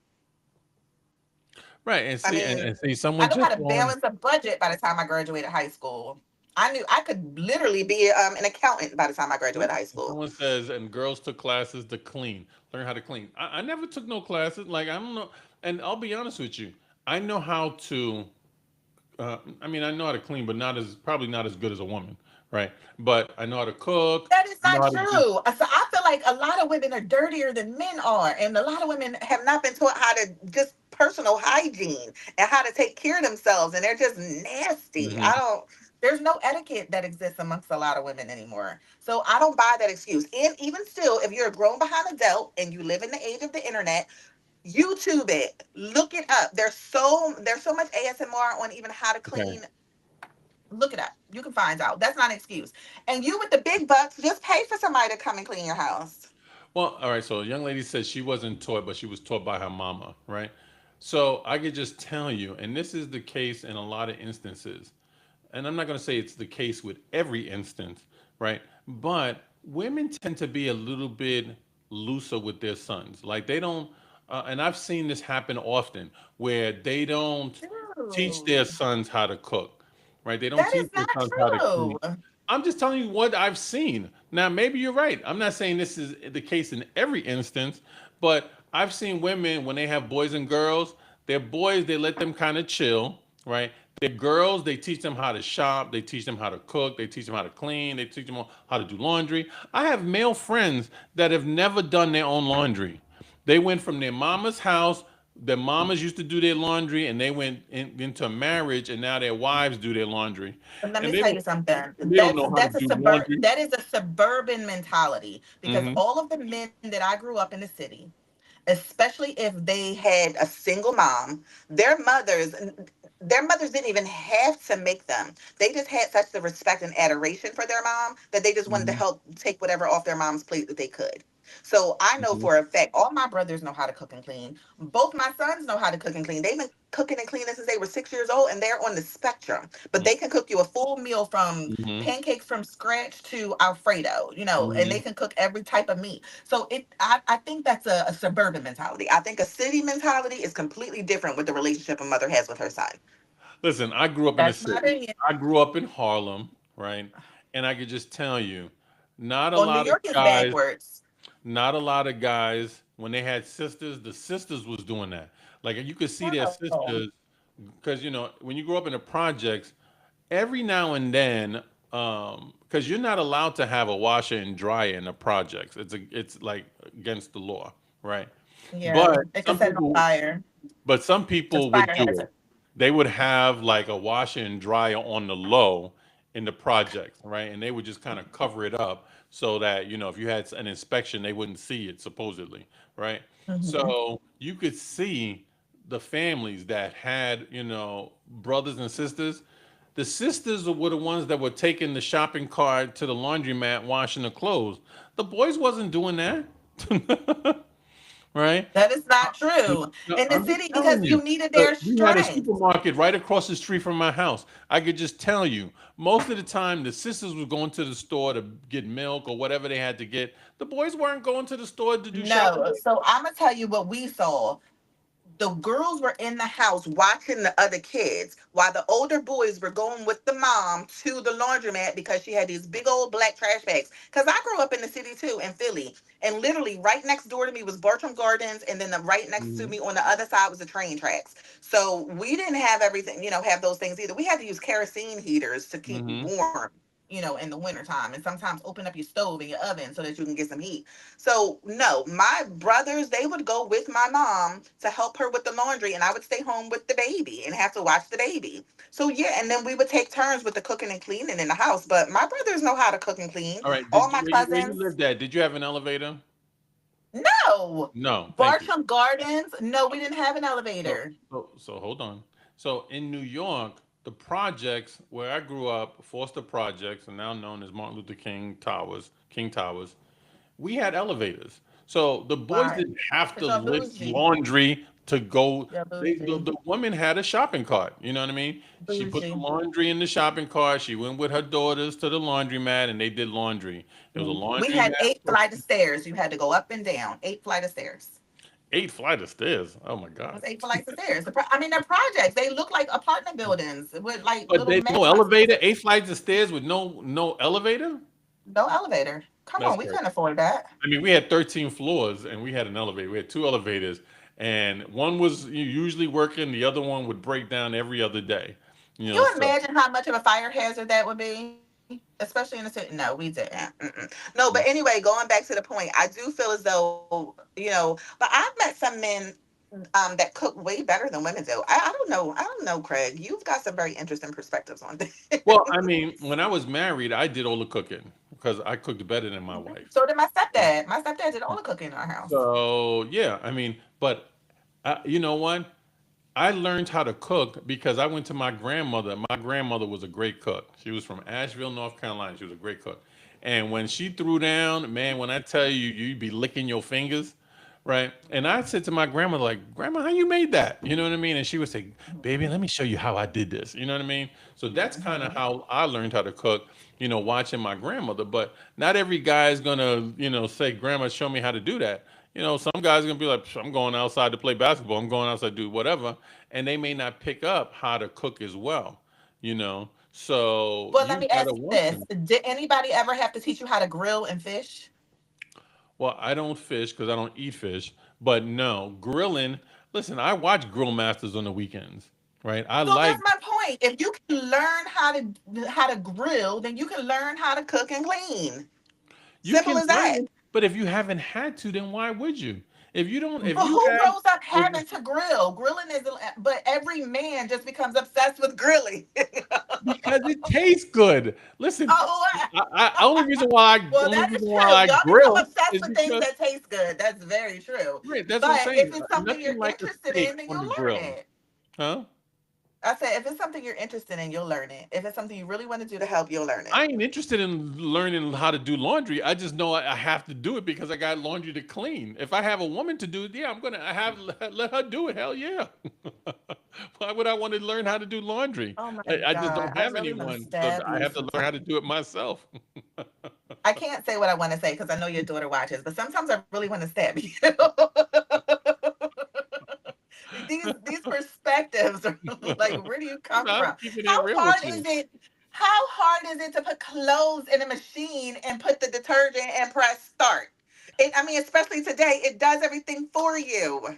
Right, and I see, and, mean, and see, I someone knew how just to on. balance a budget by the time I graduated high school. I knew I could literally be an accountant by the time I graduated high school. Someone says, and girls took classes to learn how to clean. I never took no classes. Like I don't know, and I'll be honest with you, I know how to. I mean, I know how to clean, but probably not as good as a woman, right? But I know how to cook. That is I know not how to do. true. So I feel like a lot of women are dirtier than men are, and a lot of women have not been taught how to just personal hygiene and how to take care of themselves, and they're just nasty. Mhm. I don't. There's no etiquette that exists amongst a lot of women anymore. So I don't buy that excuse. And even still, if you're a grown behind adult and you live in the age of the internet, YouTube it, look it up. There's so much ASMR on even how to Okay. clean. Look it up. You can find out. That's not an excuse. And you with the big bucks, just pay for somebody to come and clean your house. Well, all right. So a young lady said she wasn't taught, but she was taught by her mama, right? So I could just tell you, and this is the case in a lot of instances. And I'm not going to say it's the case with every instance, right? But women tend to be a little bit looser with their sons. Like they don't, and I've seen this happen often where they don't teach their True. sons how to cook, right? They don't That teach is their not sons how to true. clean. I'm just telling you what I've seen. Now, maybe you're right. I'm not saying this is the case in every instance, but I've seen women when they have boys and girls, their boys, they let them kind of chill, right? Their girls, they teach them how to shop, they teach them how to cook, they teach them how to clean, they teach them how to do laundry. I have male friends that have never done their own laundry. They went from their mama's house. Their mamas used to do their laundry, and they went into marriage, and now their wives do their laundry, But let and me they tell don't. you something. They don't know how to do laundry. That is a suburban mentality because Hmm. all of the men that I grew up in the city, especially if they had a single mom, their mothers their mothers didn't even have to make them. They just had such the respect and adoration for their mom that they just wanted to Hmm. help take whatever off their mom's plate that they could. So I know Hmm. for a fact all my brothers know how to cook and clean. Both my sons know how to cook and clean. They've been cooking and cleaning since they were 6 years old, and they're on the spectrum. But they can cook you a full meal from Hmm. pancakes from scratch to Alfredo, and they Hmm. can cook every type of meat. So I think that's a suburban mentality. I think a city mentality is completely different with the relationship a mother has with her son. Listen, I grew up in the That's my city. opinion. I grew up in Harlem, right? And I could just tell you, not a Well, New lot of York is guys, backwards. not a lot of guys, when they had sisters, the sisters was doing that. Like you could see their No. sisters, because when you grow up in the projects, every now and then, because you're not allowed to have a washer and dryer in the projects. It's like against the law, right? Yeah, But it could set on fire. some Just people would fire do it. hazard. They would have like a washer and dryer on the low in the projects, right? And they would just kind of cover it up so that, if you had an inspection, they wouldn't see it supposedly, right? Hmm. So you could see the families that had, brothers and sisters. The sisters were the ones that were taking the shopping cart to the laundromat, washing the clothes. The boys wasn't doing that, right? That is not true No, in the I'm just city because telling you. you needed their We had a strength. supermarket right across the street from my house. I could just tell you, most of the time, the sisters were going to the store to get milk or whatever they had to get. The boys weren't going to the store to do shopping. No, so I'm gonna tell you what we saw. The girls were in the house watching the other kids while the older boys were going with the mom to the laundromat because she had these big old black trash bags. Because I grew up in the city too, in Philly. And literally right next door to me was Bartram Gardens. And then right next to Hmm. me on the other side was the train tracks. So we didn't have everything, have those things either. We had to use kerosene heaters to keep Hmm. warm, in the wintertime. And sometimes open up your stove and your oven so that you can get some heat. So no, my brothers, they would go with my mom to help her with the laundry, and I would stay home with the baby and have to watch the baby. So yeah, and then we would take turns with the cooking and cleaning in the house. But my brothers know how to cook and clean. All right. All Did you my where you cousins, lived at? Did you have an elevator? no. No. Thank you. Bartram Gardens, no, we didn't have an So, elevator. so hold on. So in New York, the projects where I grew up, Foster Projects, and now known as Martin Luther King Towers, we had elevators. So the boys Why? didn't have to Because y'all lift bougie. laundry to go. Y'all The, bougie. the woman had a shopping cart. You know what I mean? She put the Bougie. laundry in the shopping cart. She went with her daughters to the laundromat and they did laundry. There was a We had eight laundromat, flight of stairs. You had to go up and down. Eight flight of stairs. 8 flight of stairs. Oh my It God. was eight flights of stairs. I mean, they're projects. They look like apartment buildings with like But little there's no mansion houses. elevator, 8 flights of stairs with no elevator? No elevator. Come That's on, we crazy. couldn't afford that. I mean, we had 13 floors and we had an elevator. We had two elevators, and one was usually working, the other one would break down every other day. You So imagine how much of a fire hazard that would be, especially in the city. No, we didn't. Mm-mm. No, but anyway, going back to the point, I do feel as though but I've met some men that cook way better than women do. I don't know. I don't know, Craig. You've got some very interesting perspectives on this. well, I mean, when I was married, I did all the cooking because I cooked better than my wife. So did my stepdad. My stepdad did all the cooking in our house. So yeah, I mean, but you know what? I learned how to cook because I went to my grandmother. My grandmother was a great cook. She was from Asheville, North Carolina. She was a great cook. And when she threw down, man, when I tell you, you'd be licking your fingers, right? And I said to my grandmother, like, Grandma, how you made that? You know what I mean? And she would say, Baby, let me show you how I did this. You know what I mean? So that's kind of Mhm. how I learned how to cook, watching my grandmother. But not every guy is gonna, say, Grandma, show me how to do that. Some guys are gonna be like, I'm going outside to play basketball. I'm going outside to do whatever, and they may not pick up how to cook as well. So Well, let you me gotta ask you watch this: them. did anybody ever have to teach you how to grill and fish? Well, I don't fish because I don't eat fish, but no grilling. Listen, I watch Grill Masters on the weekends, right? I So like that's my point. If you can learn how to grill, then you can learn how to cook and clean. you Simple can as learn that. it, but if you haven't had to, then why would you? If you don't, if But you who have, grows up if, having to grill? Grilling is, but every man just becomes obsessed with grilling. because it tastes good. Listen, Oh, well, only that is reason why true. I Y'all become grill obsessed is with things because that taste good. That's very true. right. That's what I'm But if saying. it's something you're Nothing like a interested steak in, then on you'll the learn grill, it. huh? I said, if it's something you're interested in, you'll learn it. If it's something you really want to do to help, you'll learn it. I ain't interested in learning how to do laundry. I just know I have to do it because I got laundry to clean. If I have a woman to do it, yeah, I'm gonna have let her do it. Hell yeah. Why would I want to learn how to do laundry? Oh my I just God. don't I have really want to anyone, so stab I you have to learn how sometimes. to do it myself. I can't say what I want to say because I know your daughter watches, but sometimes I really want to stab you. these perspectives are like, where do you come I'm from? keeping it How real with hard is you. it? How hard is it to put clothes in a machine and put the detergent and press start? I mean, especially today, it does everything for you.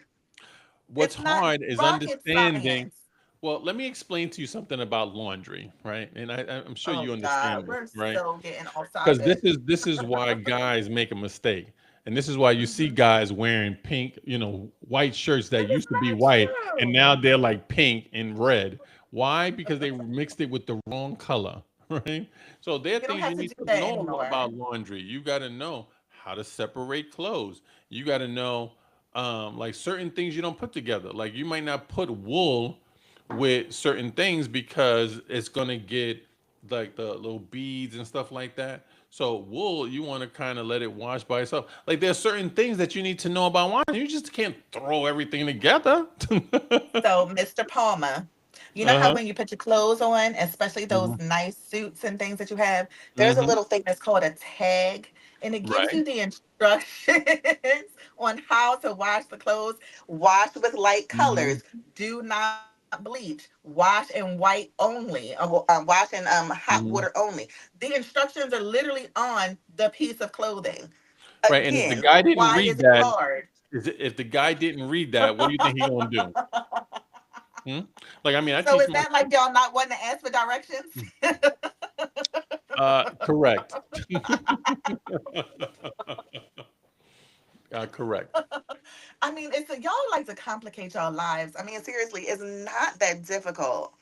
What's It's not hard is rocket understanding. science. Well, let me explain to you something about laundry, right? And I'm sure Oh you God, understand this, we're right? so getting off Because this topic. is this is why guys make a mistake, and this is why you see Mhm. guys wearing pink, white shirts that This is used to be not white, and true. now they're like pink and red. Why? Because they mixed it with the wrong color, right? So there are You don't things you have to need do to that know anymore. about laundry. You got to know how to separate clothes. You got to know, like certain things you don't put together. Like you might not put wool with certain things because it's gonna get like the little beads and stuff like that. So wool, you want to kind of let it wash by itself. Like there's certain things that you need to know about washing. You just can't throw everything together. So, Mr. Palmer, you know how Uh-huh. when you put your clothes on, especially those Hmm. nice suits and things that you have, there's a Hmm. little thing that's called a tag, and it gives Right. you the instructions on how to wash the clothes. Wash with light Hmm. colors. Do not bleach. Wash in white only. Wash in hot water Hmm. only. The instructions are literally on the piece of clothing. Right. And if the Again, guy didn't why read is it that, hard? if the guy didn't read that, what do you think he gonna do? Hmm? Like, I mean, I So teach is my that like y'all not wanting to ask for directions? correct. Correct. I mean, y'all like to complicate y'all lives. I mean, seriously, it's not that difficult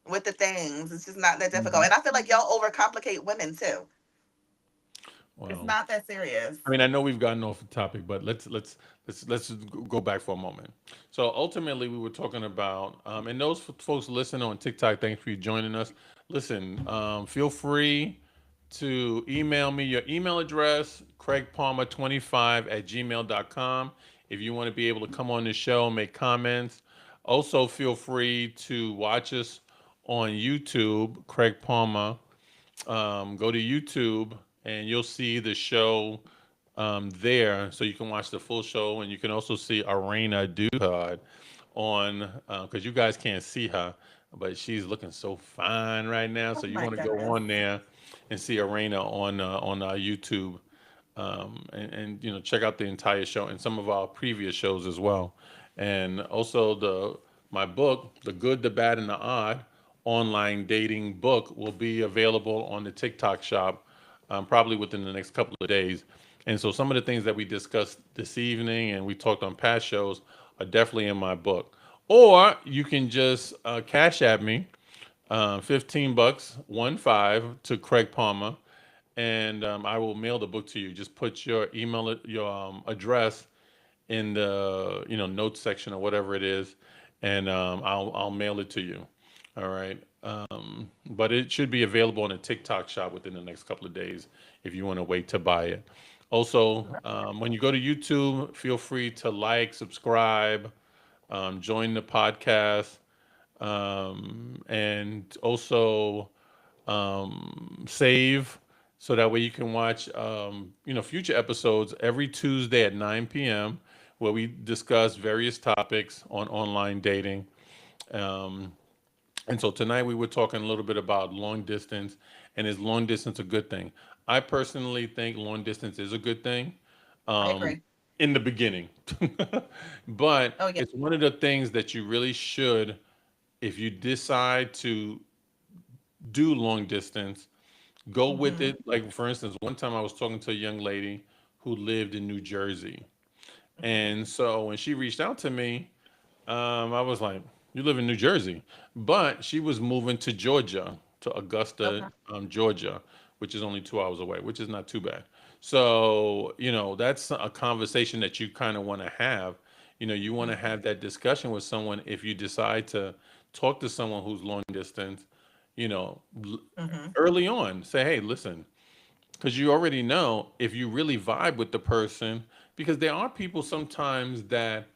with the things. It's just not that difficult. Mhm. And I feel like y'all overcomplicate women too. It's Well, not that serious. I mean, I know we've gotten off the topic, but let's just go back for a moment. So ultimately, we were talking about, and those folks listening on TikTok, thanks for you joining us. Listen, feel free to email me your email address, craigpalmer25@gmail.com, if you want to be able to come on the show and make comments. Also, feel free to watch us on YouTube, Craig Palmer. Go to YouTube and you'll see the show there, so you can watch the full show, and you can also see Arena Duhard on because you guys can't see her, but she's looking so fine right now. Oh So you my want to go goodness. on there and see Arena on YouTube, and check out the entire show and some of our previous shows as well, and also the my book, The Good, the Bad, and the Odd online dating book, will be available on the TikTok shop probably within the next couple of days. And so some of the things that we discussed this evening and we talked on past shows are definitely in my book. Or you can just cash at me 15 bucks, 1 5 to Craig Palmer, and I will mail the book to you. Just put your email, your address in the notes section or whatever it is, and I'll mail it to you. All right. But it should be available in a TikTok shop within the next couple of days if you want to wait to buy it. Also, when you go to YouTube, feel free to like, subscribe, join the podcast, and also save so that way you can watch future episodes every Tuesday at 9 p.m. where we discuss various topics on online dating. Um, and so tonight we were talking a little bit about long distance, and is long distance a good thing? I personally think long distance is a good thing I um, agree. in the beginning, but Oh yeah. it's one of the things that you really should, if you decide to do long distance, go with Hmm. it. Like for instance, one time I was talking to a young lady who lived in New Jersey, and so when she reached out to me, I was like, "You live in New Jersey," but she was moving to Georgia, to Augusta, Okay. Georgia, which is only 2 hours away, which is not too bad. So that's a conversation that you kind of want to have. You want to have that discussion with someone if you decide to talk to someone who's long distance. You know, l- Hmm. early on, say, "Hey, listen," because you already know if you really vibe with the person. Because there are people sometimes that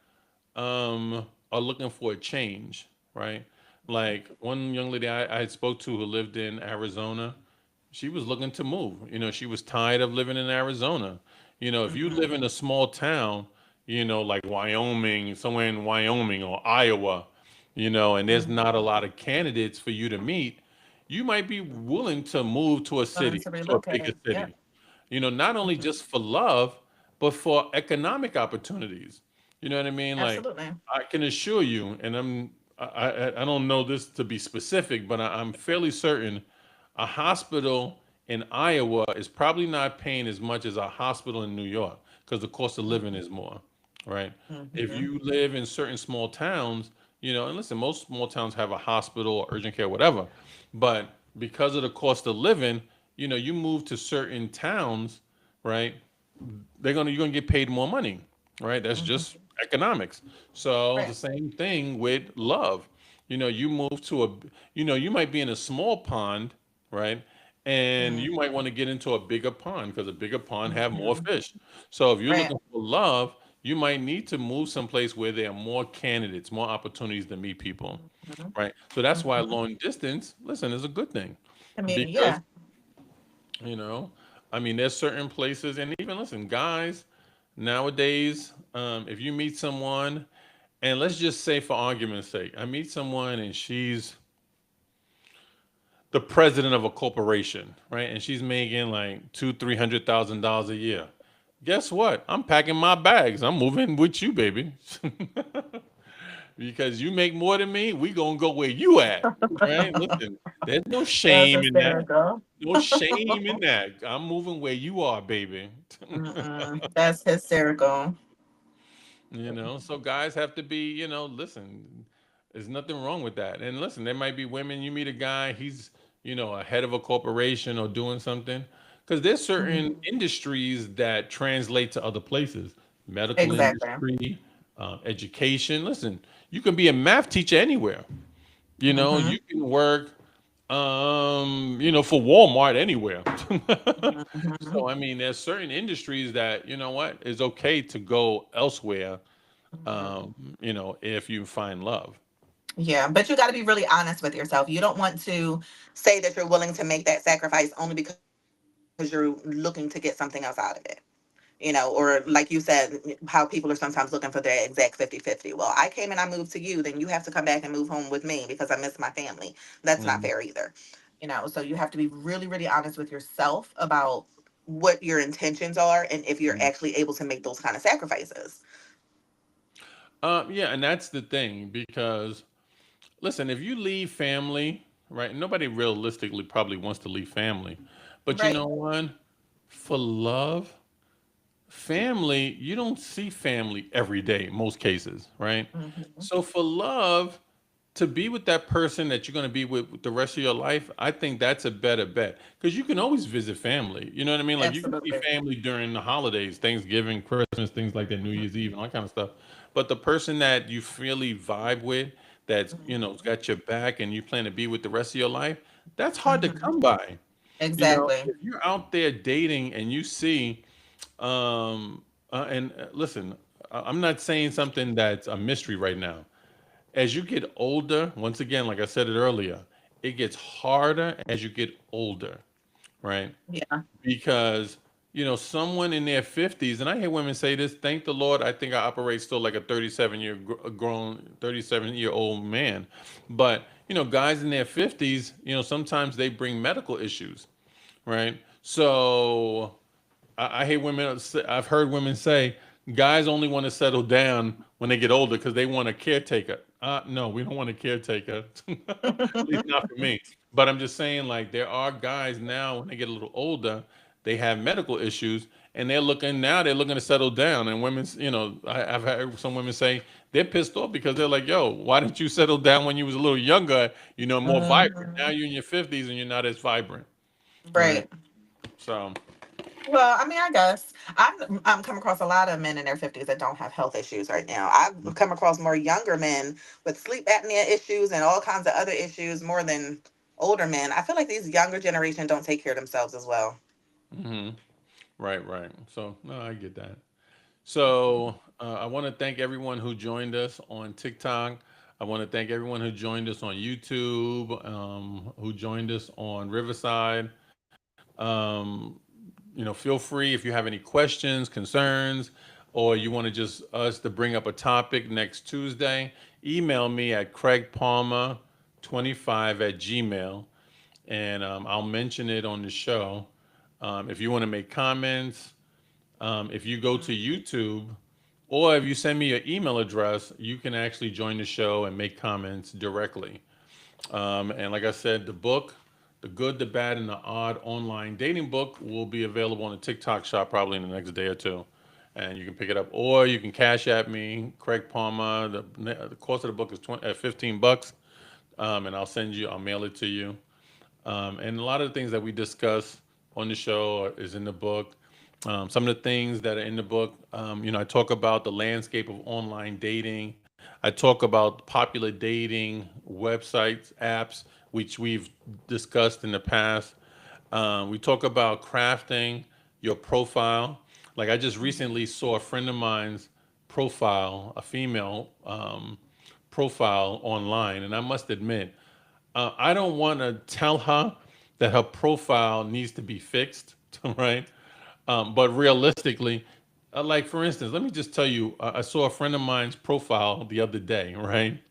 are looking for a change, right? Like one young lady I had spoke to who lived in Arizona, she was looking to move. She was tired of living in Arizona. If you Hmm. live in a small town, like Wyoming, somewhere in Wyoming or Iowa, and there's not a lot of candidates for you to meet, you might be willing to move to a Willing city, to to a bigger relocate. Yep. city. Not only Mhm. just for love, but for economic opportunities. You know what I mean? Like, Absolutely. I can assure you, and I don't know this to be specific, but I'm fairly certain a hospital in Iowa is probably not paying as much as a hospital in New York because the cost of living is more, right? If Mhm. you live in certain small towns, and listen, most small towns have a hospital or urgent care, whatever, but because of the cost of living, you move to certain towns, right? You're gonna get paid more money, right? That's just Mhm. economics. So the Right. same thing with love. You move to you might be in a small pond, right? And Mhm. you might want to get into a bigger pond because a bigger pond have more Mhm. fish. So if you're Right. looking for love, you might need to move someplace where there are more candidates, more opportunities to meet people, Mhm. right? So that's why Mhm. long distance, listen, is a good thing Community. because Yeah. you know, there's certain places, and even listen, guys, nowadays, if you meet someone, and let's just say for argument's sake, I meet someone and she's the president of a corporation, right? And she's making like $300,000 a year. Guess what? I'm packing my bags. I'm moving with you, baby. Because you make more than me, we gonna go where you at, right? Listen, there's no That's shame in that. hysterical. No shame in that. I'm moving where you are, baby. Mm-mm. That's hysterical. So guys have to be, listen, there's nothing wrong with that. And listen, there might be women, you meet a guy, he's, a head of a corporation or doing something. Because there's certain Mhm. industries that translate to other places, medical Exactly. industry, education. Listen, you can be a math teacher anywhere. You Hmm. can work, for Walmart anywhere. Hmm. So I mean, there's certain industries that what is okay to go elsewhere. If you find love. Yeah, but you got to be really honest with yourself. You don't want to say that you're willing to make that sacrifice only because you're looking to get something else out of it. Or like you said, how people are sometimes looking for their exact 50-50. Well, I came and I moved to you, then you have to come back and move home with me because I miss my family. That's not fair Mhm. either. So you have to be really, really honest with yourself about what your intentions are and if you're Mhm. actually able to make those kind of sacrifices. Yeah, and that's the thing because listen, if you leave family, right? Nobody realistically probably wants to leave family, but you Right. know what? For love, family, you don't see family every day, most cases, right? Hmm. So for love, to be with that person that you're going to be with the rest of your life, I think that's a better bet because you can always visit family. You know what I mean? Like you can see Absolutely. family during the holidays, Thanksgiving, Christmas, things like that, New Year's Eve, and all that kind of stuff. But the person that you really vibe with, that's Hmm. got your back, and you plan to be with the rest of your life, that's hard to Hmm. come by. Exactly. If you're out there dating and you see and listen, I'm not saying something that's a mystery right now. As you get older, once again, like I said it earlier, it gets harder as you get older, right? Yeah. Because someone in their 50s, and I hear women say this, thank the Lord, I think I operate still like a 37-year old man. But guys in their 50s, sometimes they bring medical issues, right? So I hate women. I've heard women say guys only want to settle down when they get older because they want a caretaker. No, we don't want a caretaker. At least not for me. But I'm just saying, like, there are guys now when they get a little older, they have medical issues, and they're looking to settle down. And women's, I've heard some women say they're pissed off because they're like, "Yo, why didn't you settle down when you was a little younger? More vibrant. Now Hmm. you're in your 50s and you're not as vibrant, right?" Right. So. Well, I mean, I guess I'm come across a lot of men in their 50s that don't have health issues right now. I've come across more younger men with sleep apnea issues and all kinds of other issues more than older men. I feel like these younger generation don't take care of themselves as well. Hmm. Right, right. So, no, I get that. So, I want to thank everyone who joined us on TikTok. I want to thank everyone who joined us on YouTube, who joined us on Riverside. Um, feel free if you have any questions, concerns, or you want to just us to bring up a topic next Tuesday, email me at craigpalmer25 at gmail. and I'll mention it on the show. If you want to make comments, if you go to YouTube, or if you send me your email address, you can actually join the show and make comments directly. And like I said, the book, The Good, the Bad, and the Odd Online Dating Book, will be available on the TikTok shop probably in the next day or two. And you can pick it up, or you can cash at me, Craig Palmer. The cost of the book is 15 bucks, and I'll mail it to you. And a lot of the things that we discuss on the show is in the book. Some of the things that are in the book, I talk about the landscape of online dating. I talk about popular dating websites, apps, which we've discussed in the past. We talk about crafting your profile. Like I just recently saw a friend of mine's profile, a female profile online, and I must admit, I don't want to tell her that her profile needs to be fixed, right? But realistically, like for instance, let me just tell you, I saw a friend of mine's profile the other day, right?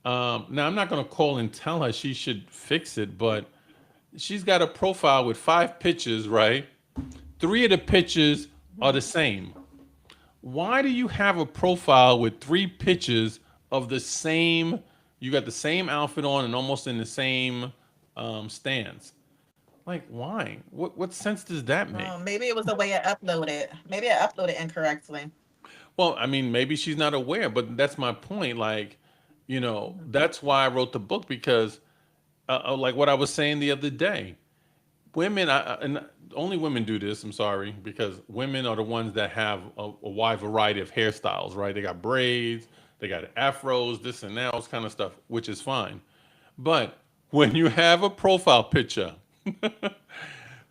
Now I'm not going to call and tell her she should fix it, but she's got a profile with 5 pictures, right? 3 of the pictures are the same. Why do you have a profile with 3 pictures of the same? You got the same outfit on and almost in the same stance. Like, why? What sense does that make? Maybe it was the way it uploaded. Maybe I uploaded incorrectly. Well, I mean, maybe she's not aware, but that's my point. Like, that's why I wrote the book because, like what I was saying the other day, women, and only women do this. I'm sorry, because women are the ones that have a wide variety of hairstyles, right? They got braids, they got afros, this and that, all kind of stuff, which is fine. But when you have a profile picture,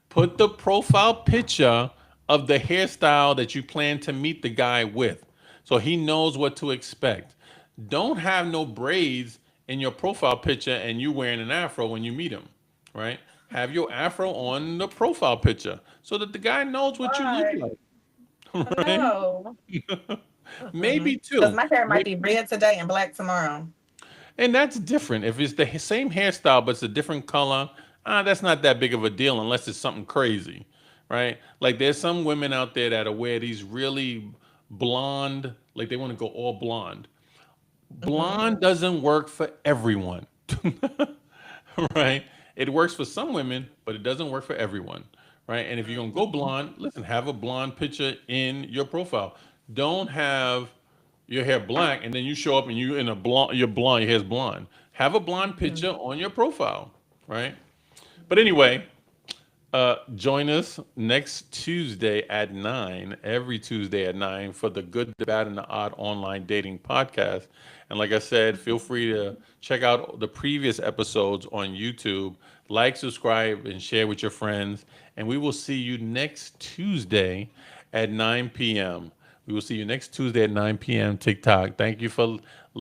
put the profile picture of the hairstyle that you plan to meet the guy with so he knows what to expect. Don't have no braids in your profile picture and you wearing an afro when you meet him, right? Have your afro on the profile picture so that the guy knows what you look Why? like, right? No. Maybe Because two. my hair might Maybe, be red today and black tomorrow. and that's different. If it's the same hairstyle but it's a different color, that's not that big of a deal unless it's something crazy, right? Like there's some women out there that wear these really blonde, like they want to go all blonde. Hmm. Blonde doesn't work for everyone, right? It works for some women, but it doesn't work for everyone, right? And if you're gonna go blonde, listen, have a blonde picture in your profile. Don't have your hair black and then you show up and you in a blonde, you're blonde, your hair's blonde. Have a blonde picture on your profile, right? But anyway, join us next Tuesday at 9, every Tuesday at 9 for the Good, the Bad, and the Odd Online Dating Podcast. And like I said, feel free to check out the previous episodes on YouTube. Like, subscribe, and share with your friends. And we will see you next Tuesday at 9 p.m. We will see you next Tuesday at 9 p.m. TikTok. Thank you for